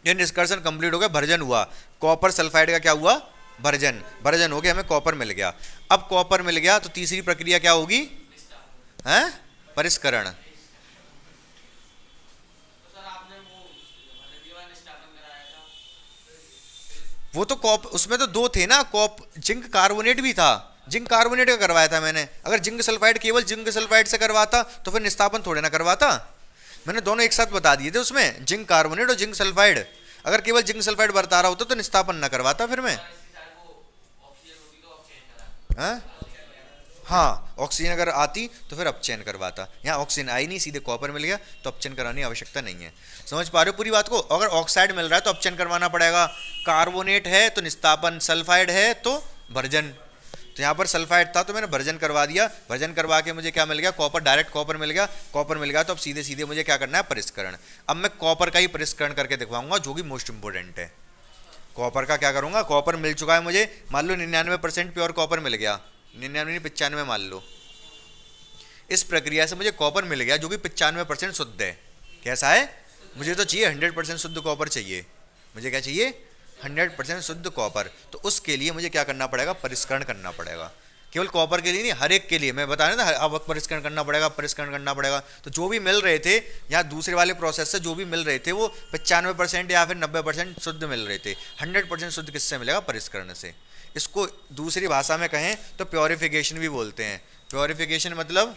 ये निष्कर्षण कंप्लीट हो गया, भर्जन हुआ, कॉपर सल्फाइड का क्या हुआ? भर्जन हो गया, हमें कॉपर मिल गया। अब कॉपर मिल गया तो तीसरी प्रक्रिया क्या होगी? हैं? परिष्करण। वो तो उसमें तो दो थे ना, जिंक कार्बोनेट भी था, जिंक कार्बोनेट का करवाया था मैंने। अगर जिंक सल्फाइड केवल जिंक सल्फाइड से करवाता तो फिर निस्तापन थोड़े ना करवाता, मैंने दोनों एक साथ बता दिए थे उसमें, जिंक कार्बोनेट और जिंक सल्फाइड। अगर केवल जिंक सल्फाइड बरता रहा होता तो निस्तापन न करवाता फिर मैं। हाँ हाँ, ऑक्सीजन अगर आती तो फिर अपचयन करवाता। यहाँ ऑक्सीजन आई नहीं, सीधे कॉपर मिल गया, तो अपचयन कराने की आवश्यकता नहीं है। समझ पा रहे हो पूरी बात को? अगर ऑक्साइड मिल रहा है तो अपचयन करवाना पड़ेगा, कार्बोनेट है तो निस्तापन, सल्फाइड है तो भर्जन। तो यहाँ पर सल्फाइड था तो मैंने भर्जन करवा दिया, भर्जन करवा के मुझे क्या मिल गया? कॉपर, डायरेक्ट कॉपर मिल गया। कॉपर मिल गया तो अब सीधे सीधे मुझे क्या करना है? परिष्करण। अब मैं कॉपर का ही परिष्करण करके दिखवाऊंगा, जो कि मोस्ट इंपोर्टेंट है। कॉपर का क्या करूंगा? कॉपर मिल चुका है मुझे, मान लो 99% प्योर कॉपर मिल गया, 99 95 मान लो। इस प्रक्रिया से मुझे कॉपर मिल गया जो कि 95% शुद्ध है। कैसा है? मुझे तो चाहिए 100% शुद्ध कॉपर चाहिए। मुझे क्या चाहिए? 100% शुद्ध कॉपर। तो उसके लिए मुझे क्या करना पड़ेगा? परिष्करण करना पड़ेगा। केवल कॉपर के लिए नहीं, हर एक के लिए मैं बता रहा था, अब परिष्करण करना पड़ेगा, परिष्करण करना पड़ेगा। तो जो भी मिल रहे थे यहाँ दूसरे वाले प्रोसेस से, जो भी मिल रहे थे वो 95% या फिर 90% शुद्ध मिल रहे थे। 100% शुद्ध किससे मिलेगा? परिष्करण से। इसको दूसरी भाषा में कहें तो प्योरिफिकेशन भी बोलते हैं। प्योरिफिकेशन मतलब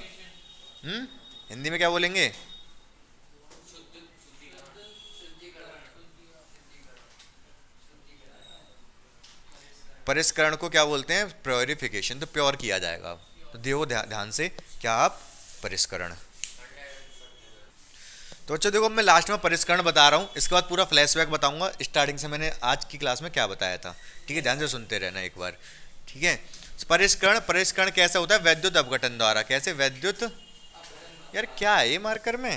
हिंदी में क्या बोलेंगे? परिष्करण को क्या बोलते हैं? प्योरिफिकेशन। तो प्योर किया जाएगा। तो देखो ध्यान से, क्या आप परिष्करण। तो अच्छा देखो, मैं लास्ट में परिष्करण बता रहा हूँ, इसके बाद पूरा फ्लैशबैक बताऊंगा स्टार्टिंग से मैंने आज की क्लास में क्या बताया था। ठीक है, ध्यान से सुनते रहना एक बार। ठीक है, परिष्करण, परिष्करण कैसा होता है? वैद्युत अपघटन द्वारा। कैसे? वैद्युत, यार क्या है ये मार्कर में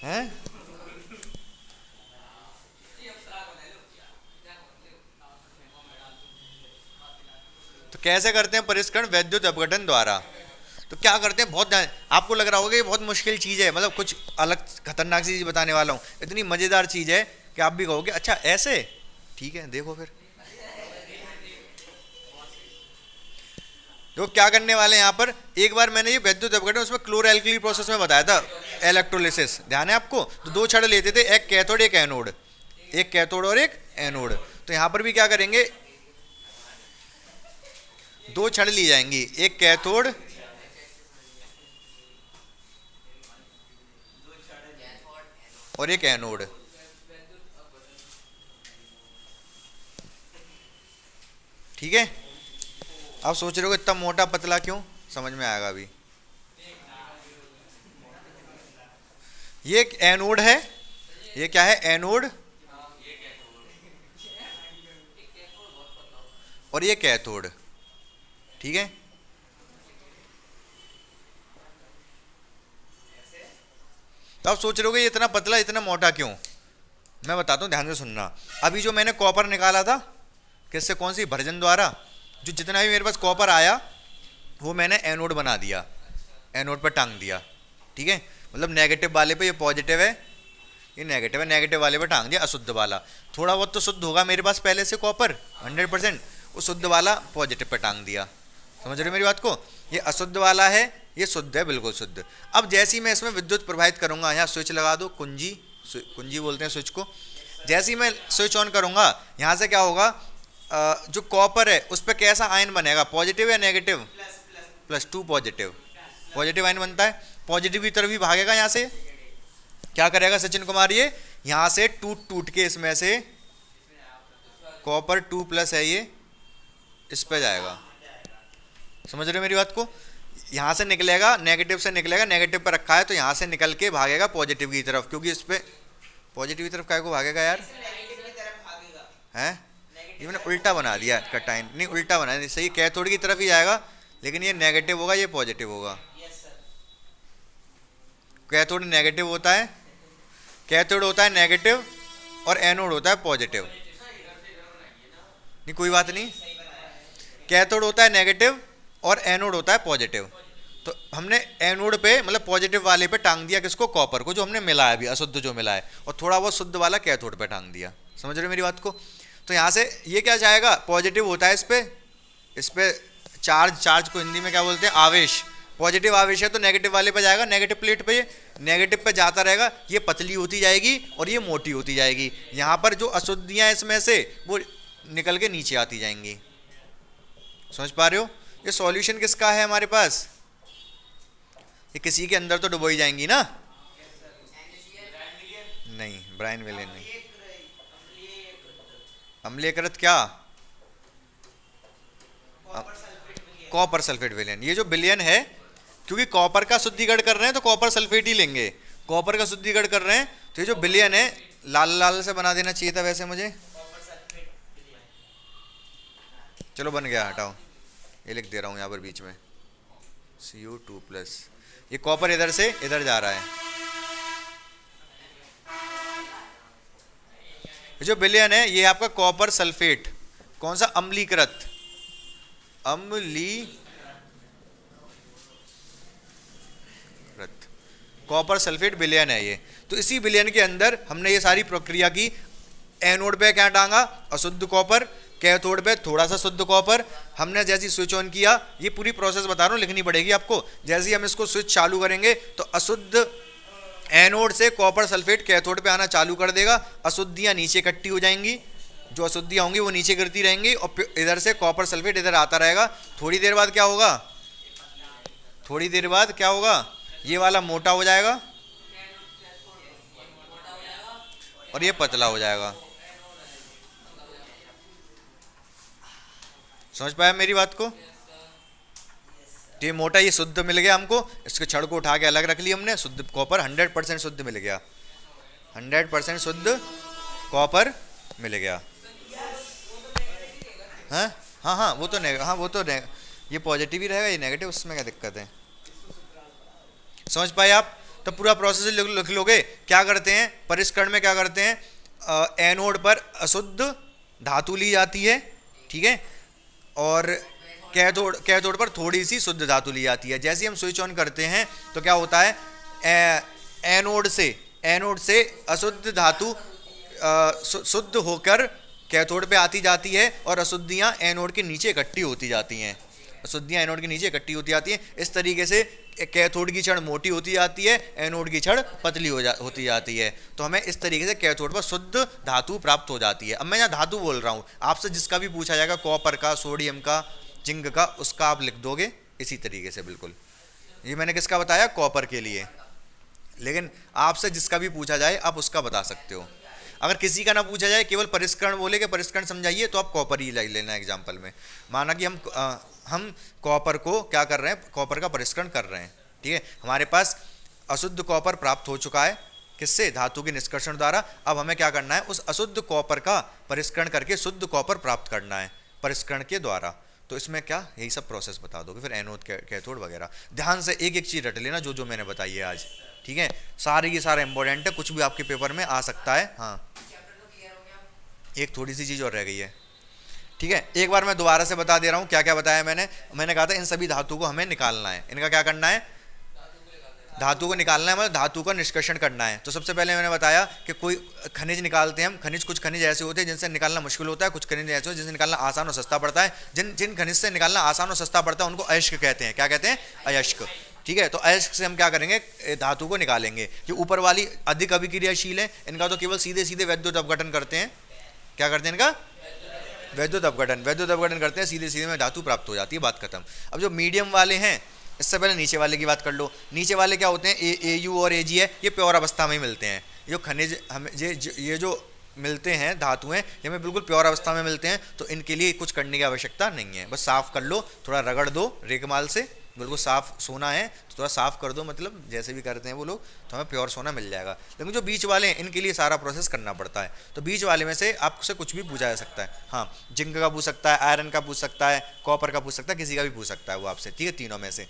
हैं? तो कैसे करते हैं परिष्करण? वैद्युत अपघटन द्वारा। तो क्या करते हैं? बहुत ध्यान, आपको लग रहा होगा ये बहुत मुश्किल चीज़ है, मतलब कुछ अलग खतरनाक सी चीज़ बताने वाला हूँ। इतनी मज़ेदार चीज़ है कि आप भी कहोगे अच्छा ऐसे। ठीक है, देखो फिर तो क्या करने वाले हैं यहाँ पर। एक बार मैंने ये वैद्युत अपघटन उसमें क्लोरोएल्कली प्रोसेस में बताया था, इलेक्ट्रोलिसिस, ध्यान है आपको? तो दो छड़ लेते थे, एक कैथोड एक एनोड, एक कैथोड और एक एनोड। तो यहाँ पर भी क्या करेंगे? दो छड़ ली जाएंगी, एक कैथोड और एक एनोड। ठीक है, अब सोच रहे हो इतना मोटा पतला क्यों? समझ में आएगा अभी। ये एक एनोड है, ये क्या है? एनोड, और ये कैथोड। ठीक है, तो आप सोच रहे हो ये इतना पतला इतना मोटा क्यों? मैं बताता हूँ, ध्यान से सुनना। अभी जो मैंने कॉपर निकाला था, किससे? कौन सी? भर्जन द्वारा। जो जितना भी मेरे पास कॉपर आया वो मैंने एनोड बना दिया, एनोड पर टांग दिया। ठीक है, मतलब नेगेटिव वाले पे ये पॉजिटिव है, ये नेगेटिव है, नेगेटिव वाले पे टांग दिया अशुद्ध वाला। थोड़ा बहुत तो शुद्ध होगा मेरे पास पहले से कॉपर 100%, वो शुद्ध वाला पॉजिटिव पे टांग दिया। समझ रहे हो मेरी बात को? ये अशुद्ध वाला है, ये शुद्ध है, बिल्कुल शुद्ध। अब जैसे ही मैं इसमें विद्युत प्रवाहित करूंगा, यहाँ स्विच लगा दो, कुंजी, कुंजी बोलते हैं स्विच को। जैसे ही मैं स्विच ऑन करूंगा, यहाँ से क्या होगा? जो कॉपर है उस पर कैसा आयन बनेगा? पॉजिटिव या नेगेटिव? +2 पॉजिटिव, पॉजिटिव आयन बनता है। पॉजिटिव की तरफ ही भागेगा। यहाँ से क्या करेगा सचिन कुमार? ये यहाँ से टूट टूट के इसमें से कॉपर 2+ है ये, इस पे जाएगा। समझ रहे हो मेरी बात को? यहाँ से निकलेगा, नेगेटिव से निकलेगा, नेगेटिव पर रखा है तो यहाँ से निकल के भागेगा पॉजिटिव की तरफ, क्योंकि इस पे पॉजिटिव की तरफ काय को भागेगा यार? हैं? ये मैंने उल्टा बना दिया, कटाइन नहीं, उल्टा बना दिया। सही, कैथोड की तरफ ही जाएगा, लेकिन ये नेगेटिव होगा, ये पॉजिटिव होगा। कैथोड नेगेटिव होता है, कैथोड होता है नेगेटिव, और एनोड होता है पॉजिटिव। नहीं कोई बात नहीं, कैथोड होता है नेगेटिव और एनोड होता है पॉजिटिव। तो हमने एनोड पे मतलब पॉजिटिव वाले पे टांग दिया किसको? कॉपर को, जो हमने मिला है अभी, अशुद्ध जो मिला है, और थोड़ा बहुत शुद्ध वाला कैथोड पे टांग दिया। समझ रहे हो मेरी बात को? तो यहाँ से ये क्या जाएगा? पॉजिटिव होता है इस पे चार्ज, चार्ज को हिंदी में क्या बोलते हैं? आवेश। पॉजिटिव आवेश है तो नेगेटिव वाले पे जाएगा, नेगेटिव प्लेट पे, ये नेगेटिव पे जाता रहेगा, ये पतली होती जाएगी और ये मोटी होती जाएगी। यहाँ पर जो अशुद्धियाँ इसमें से वो निकल के नीचे आती जाएंगी। समझ पा रहे हो? ये सॉल्यूशन किसका है हमारे पास? ये किसी के अंदर तो डुबोई जाएंगी ना। नहीं, ब्रायन विलियन नहीं। अम्लीयकृत क्या? कॉपर सल्फेट विलयन। ये जो विलयन है, क्योंकि कॉपर का शुद्धिकरण कर रहे हैं तो कॉपर सल्फेट ही लेंगे। कॉपर का शुद्धिकरण कर रहे हैं तो ये जो विलयन है, लाल लाल से बना देना चाहिए था वैसे मुझे। चलो बन गया, हटाओ, ये लिख दे रहा हूँ यहाँ पर बीच में Cu2+। ये कॉपर इधर से इधर जा रहा है। ये जो विलयन है ये आपका कॉपर सल्फेट, कौन सा? अम्लीकृत, अम्लीकृत कॉपर सल्फेट विलयन है ये। तो इसी विलयन के अंदर हमने ये सारी प्रक्रिया की। एनोड पे क्या टांगा? अशुद्ध कॉपर, कैथोड पे थोड़ा सा शुद्ध कॉपर। हमने जैसे स्विच ऑन किया, ये पूरी प्रोसेस बता रहा हूँ, लिखनी पड़ेगी आपको। जैसे ही हम इसको स्विच चालू करेंगे तो अशुद्ध एनोड से कॉपर सल्फेट कैथोड पे आना चालू कर देगा। अशुद्धियाँ नीचे इकट्ठी हो जाएंगी, जो अशुद्धियाँ होंगी वो नीचे गिरती रहेंगी और इधर से कॉपर सल्फेट इधर आता रहेगा। थोड़ी देर बाद क्या होगा? थोड़ी देर बाद क्या होगा? ये वाला मोटा हो जाएगा और ये पतला हो जाएगा। समझ पाया मेरी बात को? तो ये मोटा, ये शुद्ध मिल गया हमको। इसके छड़ को उठा के अलग रख लिया हमने। शुद्ध कॉपर 100% शुद्ध मिल गया, 100% शुद्ध कॉपर मिल गया। हाँ हाँ हाँ, वो तो हाँ वो तो ये पॉजिटिव ही रहेगा, ये नेगेटिव, उसमें क्या दिक्कत है? समझ पाए आप? तो पूरा प्रोसेस लिख लोगे। क्या करते हैं परिष्करण में? क्या करते हैं? एनोड पर अशुद्ध धातु ली जाती है, ठीक है, और कैथोड पर थोड़ी सी शुद्ध धातु ली जाती है। जैसे ही हम स्विच ऑन करते हैं तो क्या होता है? एनोड से अशुद्ध धातु शुद्ध होकर कैथोड पे आती जाती है और अशुद्धियाँ एनोड के नीचे इकट्ठी होती जाती हैं। अशुद्धियाँ एनोड के नीचे इकट्ठी होती जाती हैं। इस तरीके से कैथोड की छड़ मोटी होती जाती है, एनोड की छड़ पतली होती जाती है। तो हमें इस तरीके से कैथोड पर शुद्ध धातु प्राप्त हो जाती है। अब मैं यहाँ धातु बोल रहा हूँ, आपसे जिसका भी पूछा जाएगा, कॉपर का, सोडियम का, जिंक का, उसका आप लिख दोगे इसी तरीके से बिल्कुल। ये मैंने किसका बताया? कॉपर के लिए। लेकिन आपसे जिसका भी पूछा जाए आप उसका बता सकते हो। अगर किसी का ना पूछा जाए, केवल परिष्करण बोले कि परिष्करण समझाइए, तो आप कॉपर ही ले लेना एग्जाम्पल में। माना कि हम कॉपर को क्या कर रहे हैं? कॉपर का परिष्करण कर रहे हैं, ठीक है। हमारे पास अशुद्ध कॉपर प्राप्त हो चुका है, किससे? धातु के निष्कर्षण द्वारा। अब हमें क्या करना है? उस अशुद्ध कॉपर का परिष्करण करके शुद्ध कॉपर प्राप्त करना है परिष्करण के द्वारा। तो इसमें क्या, यही सब प्रोसेस बता दोगे, फिर एनोड कैथोड वगैरह। ध्यान से एक एक चीज़ रट लेना जो जो मैंने बताई है आज, ठीक है। सारे ये सारा इंपॉर्टेंट है, कुछ भी आपके पेपर में आ सकता है। हाँ, एक थोड़ी सी चीज़ और रह गई है, ठीक है। एक बार मैं दोबारा से बता दे रहा हूँ क्या क्या बताया मैंने कहा था इन सभी धातु को हमें निकालना है। इनका क्या करना है? धातु को निकालना है, मतलब धातु का निष्कर्षण करना है। तो सबसे पहले मैंने बताया कि कोई खनिज निकालते हैं हम। खनिज, कुछ खनिज ऐसे होते हैं जिनसे निकालना मुश्किल होता है, कुछ खनिज ऐसे होते हैं जिनसे निकालना आसान और सस्ता पड़ता है। जिन खनिज से निकालना आसान और सस्ता पड़ता है उनको अयस्क कहते हैं। क्या कहते हैं? अयस्क, ठीक है। तो अयस्क से हम क्या करेंगे? धातु को निकालेंगे। जो ऊपर वाली अधिक अभिक्रियाशील है, इनका तो केवल सीधे सीधे वैद्युत अपघटन करते हैं। क्या करते हैं? इनका वैद्युत अपघटन करते हैं, सीधे सीधे में धातु प्राप्त हो जाती है, बात खत्म। अब जो मीडियम वाले हैं, इससे पहले नीचे वाले की बात कर लो। नीचे वाले क्या होते हैं? AU और AG है, ये प्योर अवस्था में ही मिलते हैं। जो खनिज हमें ये जो मिलते हैं धातुएं, ये हमें बिल्कुल प्योर अवस्था में मिलते हैं। तो इनके लिए कुछ करने की आवश्यकता नहीं है, बस साफ कर लो, थोड़ा रगड़ दो रेगमाल से। बिल्कुल साफ सोना है तो थोड़ा साफ कर दो, मतलब जैसे भी करते हैं वो लोग, तो हमें प्योर सोना मिल जाएगा। लेकिन जो बीच वाले हैं इनके लिए सारा प्रोसेस करना पड़ता है। तो बीच वाले में से आपसे कुछ भी पूछा जा सकता है। हाँ, जिंक का पूछ सकता है, आयरन का पूछ सकता है, कॉपर का पूछ सकता है, किसी का भी पूछ सकता है वो आपसे, ठीक है, तीनों में से।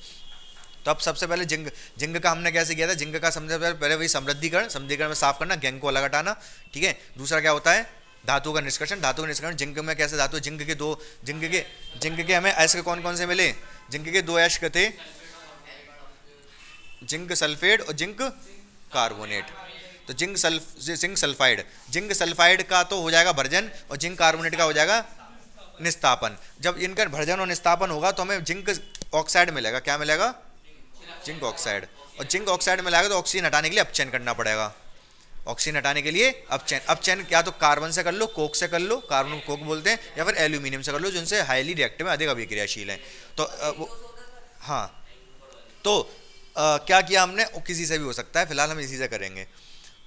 तो अब सबसे पहले जिंक का हमने कैसे किया था? जिंक का सबसे पहले वही समृद्धिकरण में साफ करना, गैंग को अलग हटाना, ठीक है। दूसरा क्या होता है? धातु का निष्कर्षण। जिंक में कैसे धातु? जिंक के हमें अयस्क कौन कौन से मिले? जिंक के 2 अयस्क थे, जिंक सल्फेट और जिंक कार्बोनेट। तो जिंक सल्फाइड का तो हो जाएगा भर्जन और जिंक कार्बोनेट का हो जाएगा निस्तापन। जब इनका भर्जन और निस्तापन होगा तो हमें जिंक ऑक्साइड मिलेगा। क्या मिलेगा? Zinc oxide. और जिंक ऑक्साइड मिलाएगा तो ऑक्सीजन हटाने के लिए अपचयन करना पड़ेगा। ऑक्सीजन हटाने के लिए अपचयन या तो कार्बन से कर लो, कोक से कर लो, कार्बन को कोक बोलते हैं, या फिर एल्यूमिनियम से कर लो, जिनसे हाईली रिएक्टिव में अधिक अभिक्रियाशील हैं। तो हाँ, तो क्या किया हमने? किसी से भी हो सकता है, फिलहाल हम इसी से करेंगे।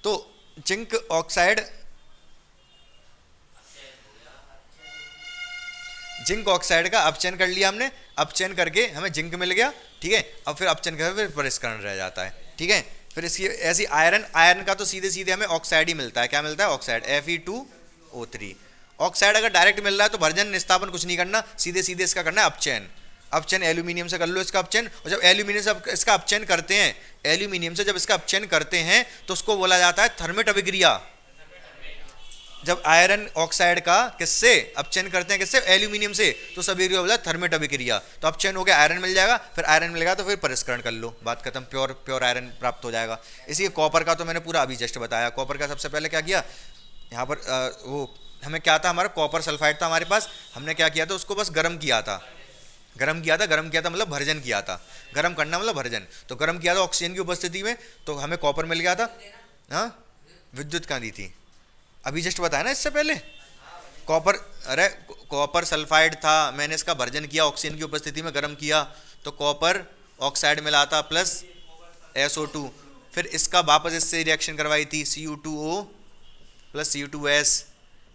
तो जिंक ऑक्साइड, जिंक ऑक्साइड का अपचयन कर लिया हमने, अपचयन करके हमें जिंक मिल गया, ठीक है। अब फिर अपचयन करके फिर परिष्करण रह जाता है, ठीक है। फिर इसकी ऐसी आयरन, आयरन का तो सीधे सीधे हमें ऑक्साइड ही मिलता है, क्या मिलता है, ऑक्साइड, Fe2O3। ऑक्साइड अगर डायरेक्ट मिल रहा है तो भर्जन निस्तापन कुछ नहीं करना, सीधे सीधे इसका करना है अपचयन। अपचयन एल्यूमिनियम से कर लो इसका अपचयन, और जब एल्यूमिनियम से इसका अपचयन करते हैं, एल्यूमिनियम से जब इसका अपचयन करते हैं तो उसको बोला जाता है थर्मेट अभिक्रिया। जब आयरन ऑक्साइड का किससे अपचयन करते हैं, किससे, एल्यूमिनियम से, तो सभी बोला थर्मेट अभिक्रिया। तो अपचयन हो गया, आयरन मिल जाएगा, फिर आयरन मिलेगा तो फिर परिष्करण कर लो, बात खत्म, प्योर प्योर आयरन प्राप्त हो जाएगा। इसी कॉपर का तो मैंने पूरा अभी जस्ट बताया। कॉपर का सबसे पहले क्या किया, यहाँ पर वो हमें क्या था, हमारा कॉपर सल्फाइड था हमारे पास, हमने क्या किया था, उसको बस गर्म किया था, गर्म किया था, गर्म किया था मतलब भर्जन किया था, गर्म करना मतलब भर्जन, तो गर्म किया था ऑक्सीजन की उपस्थिति में, तो हमें कॉपर मिल गया था। हाँ, विद्युत कहाँ दी थी, अभी जस्ट बताया ना इससे पहले, कॉपर, अरे कॉपर सल्फाइड था, मैंने इसका भर्जन किया, ऑक्सीजन की उपस्थिति में गर्म किया, तो कॉपर ऑक्साइड मिला था प्लस SO2, फिर इसका वापस इससे रिएक्शन करवाई थी Cu2O प्लस Cu2S,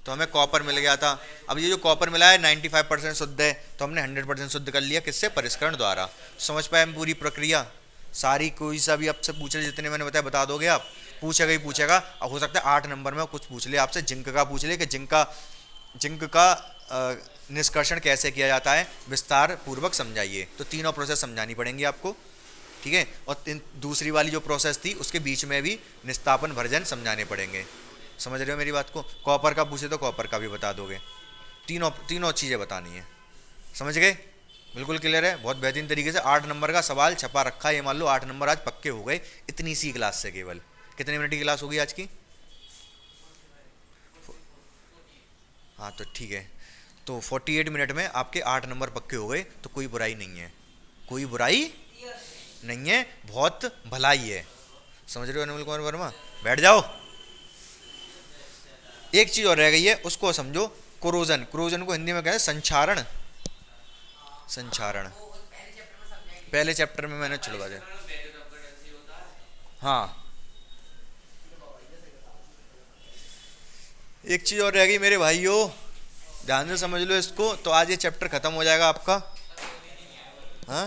तो हमें कॉपर मिल गया था। अब ये जो कॉपर मिला है 95% शुद्ध है, तो हमने 100% शुद्ध कर लिया, किससे, परिष्करण द्वारा। समझ पाए हम पूरी प्रक्रिया सारी, कोई सा भी आपसे पूछ ले, जितने मैंने बताया बता दोगे आप, पूछेगा ही पूछेगा। अब हो सकता है 8 नंबर में कुछ पूछ ले आपसे, जिंक का पूछ ले कि जिंक का निष्कर्षण कैसे किया जाता है, विस्तार पूर्वक समझाइए। तो तीनों प्रोसेस समझानी पड़ेंगी आपको, ठीक है। और दूसरी वाली जो प्रोसेस थी उसके बीच में भी निस्तापन भर्जन समझाने पड़ेंगे। समझ रहे हो मेरी बात को। कॉपर का पूछे तो कॉपर का भी बता दोगे, तीनों चीज़ें बतानी है, समझ गए, बिल्कुल क्लियर है, बहुत बेहतरीन तरीके से। 8 नंबर का सवाल छपा रखा है, ये मान लो 8 नंबर आज पक्के हो गए इतनी सी क्लास से। केवल कितने मिनट की क्लास होगी आज की, हाँ तो ठीक है, तो 48 मिनट में आपके 8 नंबर पक्के हो गए, तो कोई बुराई नहीं है, कोई बुराई नहीं है, बहुत भलाई है। समझ रहे हो अनिल कुमार वर्मा, बैठ जाओ। एक चीज और रह गई है, उसको समझो, कोरोजन। कोरोजन को हिंदी में कहते हैं संक्षारण, संक्षारण पहले चैप्टर में मैंने छुड़वा दिया। हाँ, एक चीज और रह गई मेरे भाइयों, ध्यान से समझ लो इसको, तो आज ये चैप्टर खत्म हो जाएगा आपका। हाँ,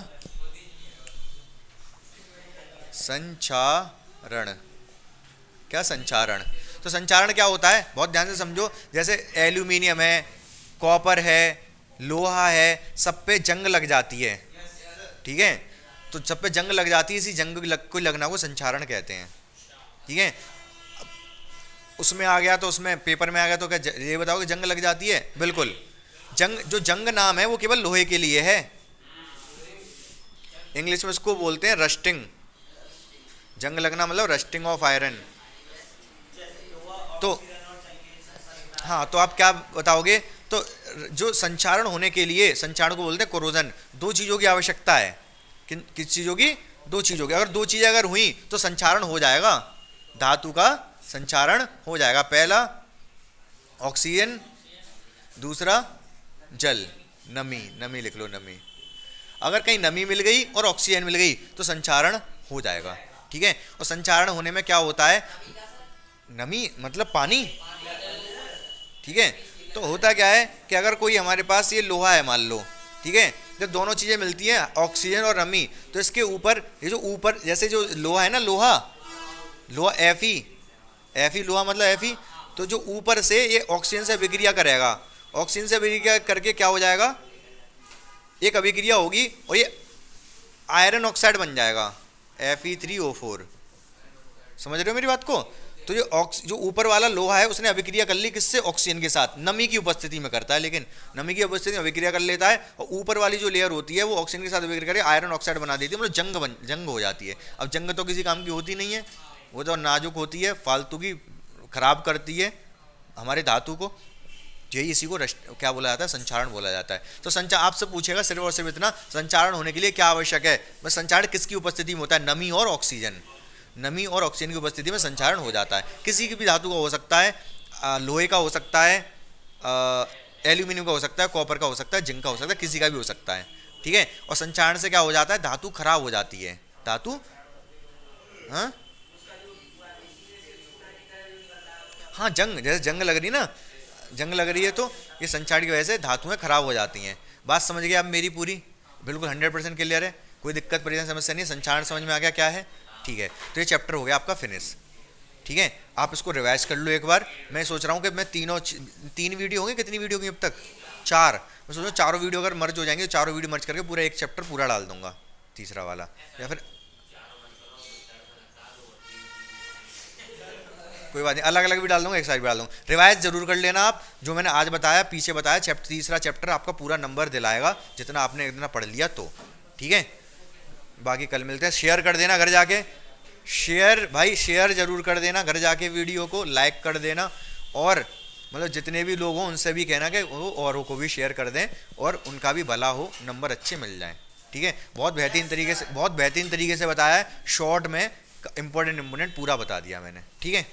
संचारण, क्या संचारण, तो संचारण क्या होता है, बहुत ध्यान से समझो। जैसे एल्यूमिनियम है, कॉपर है, लोहा है, सब पे जंग लग जाती है, ठीक है, तो सब पे जंग लग जाती है, इसी जंग को लगना को संचारण कहते हैं, ठीक है। उसमें आ गया तो उसमें पेपर में आ गया तो क्या ये बताओ कि जंग लग जाती है, बिल्कुल। जंग, जो जंग नाम है वो केवल लोहे के लिए है, इंग्लिश में इसको बोलते हैं रस्टिंग, जंग लगना मतलब रस्टिंग ऑफ आयरन। तो हाँ, तो आप क्या बताओगे, तो जो संचारण होने के लिए, संचारण को बोलते हैं कोरोजन, 2 चीज़ों की आवश्यकता है। किस चीज़ों की, 2 चीज़ों की। अगर 2 चीज़ें अगर हुई तो संचारण हो जाएगा, धातु का संचारण हो जाएगा। पहला ऑक्सीजन, दूसरा जल, नमी, नमी लिख लो, नमी। अगर कहीं नमी मिल गई और ऑक्सीजन मिल गई तो संचारण हो जाएगा, ठीक है। और संचारण होने में क्या होता है, नमी मतलब पानी, ठीक है। तो होता क्या है कि अगर कोई हमारे पास ये लोहा है मान लो, ठीक है, जब दोनों चीज़ें मिलती हैं ऑक्सीजन और नमी, तो इसके ऊपर ये जो ऊपर जैसे जो लोहा है ना, लोहा Fe लोहा मतलब Fe, तो जो ऊपर से ये ऑक्सीजन से अभिक्रिया करेगा, ऑक्सीजन से अभिक्रिया करके क्या हो जाएगा, एक अभिक्रिया होगी और ये आयरन ऑक्साइड बन जाएगा Fe3O4। समझ रहे हो मेरी बात को। तो जो ऊपर वाला लोहा है उसने अभिक्रिया कर ली किससे, ऑक्सीजन के साथ, नमी की उपस्थिति में करता है, लेकिन नमी की उपस्थिति में अभिक्रिया कर लेता है, और ऊपर वाली जो लेयर होती है वो ऑक्सीजन के साथ अभिक्रिया करके आयरन ऑक्साइड बना देती है, मतलब जंग हो जाती है। अब जंग तो किसी काम की होती नहीं है, वो तो नाजुक होती है, फालतू की, खराब करती है हमारे धातु को, यही इसी को क्या बोला जाता है, संचारण बोला जाता है। तो संचार आपसे पूछेगा सिर्फ और सिर्फ इतना, संचारण होने के लिए क्या आवश्यक है, बस संचारण किसकी उपस्थिति में होता है, नमी और ऑक्सीजन, नमी और ऑक्सीजन की उपस्थिति में संचारण हो जाता है। किसी की भी धातु का हो सकता है, लोहे का हो सकता है, एल्यूमिनियम का हो सकता है, कॉपर का हो सकता है, जिंक का हो सकता है, किसी का भी हो सकता है, ठीक है। और संचारण से क्या हो जाता है, धातु खराब हो जाती है, धातु, हाँ हाँ जंग, जैसे जंग लग रही ना, जंग लग रही है तो ये संचार की वजह से धातुएं खराब हो जाती हैं। बात समझ गए आप मेरी पूरी? बिल्कुल 100% क्लियर है, कोई दिक्कत परेशानी समस्या नहीं है, संचार समझ में आ गया क्या है? ठीक है, तो ये चैप्टर हो गया आपका फिनिश। ठीक है, आप इसको रिवाइज कर लो एक बार। मैं सोच रहा हूँ कि मैं तीन वीडियो होंगे, कितनी वीडियो होंगी अब तक? 4। मैं सोच रहा हूँ चारों वीडियो अगर मर्ज हो जाएंगे, चारों वीडियो मर्ज करके पूरा एक चैप्टर पूरा डाल दूंगा, तीसरा वाला, या फिर कोई बात नहीं, अलग अलग भी डाल दूंगा, एक साथ भी डाल दूंगा। रिवाइज जरूर कर लेना आप, जो मैंने आज बताया पीछे बताया, चैप्टर तीसरा चैप्टर आपका पूरा नंबर दिलाएगा जितना आपने इतना पढ़ लिया तो। ठीक है, बाकी कल मिलते हैं। शेयर कर देना घर जाके, शेयर भाई शेयर जरूर कर देना घर जाके, वीडियो को लाइक कर देना, और मतलब जितने भी लोग हों उनसे भी कहना कि वो औरों को भी शेयर कर दें और उनका भी भला हो, नंबर अच्छे मिल जाएं। ठीक है, बहुत बेहतरीन तरीके से बताया है, शॉर्ट में इंपॉर्टेंट पूरा बता दिया मैंने। ठीक है।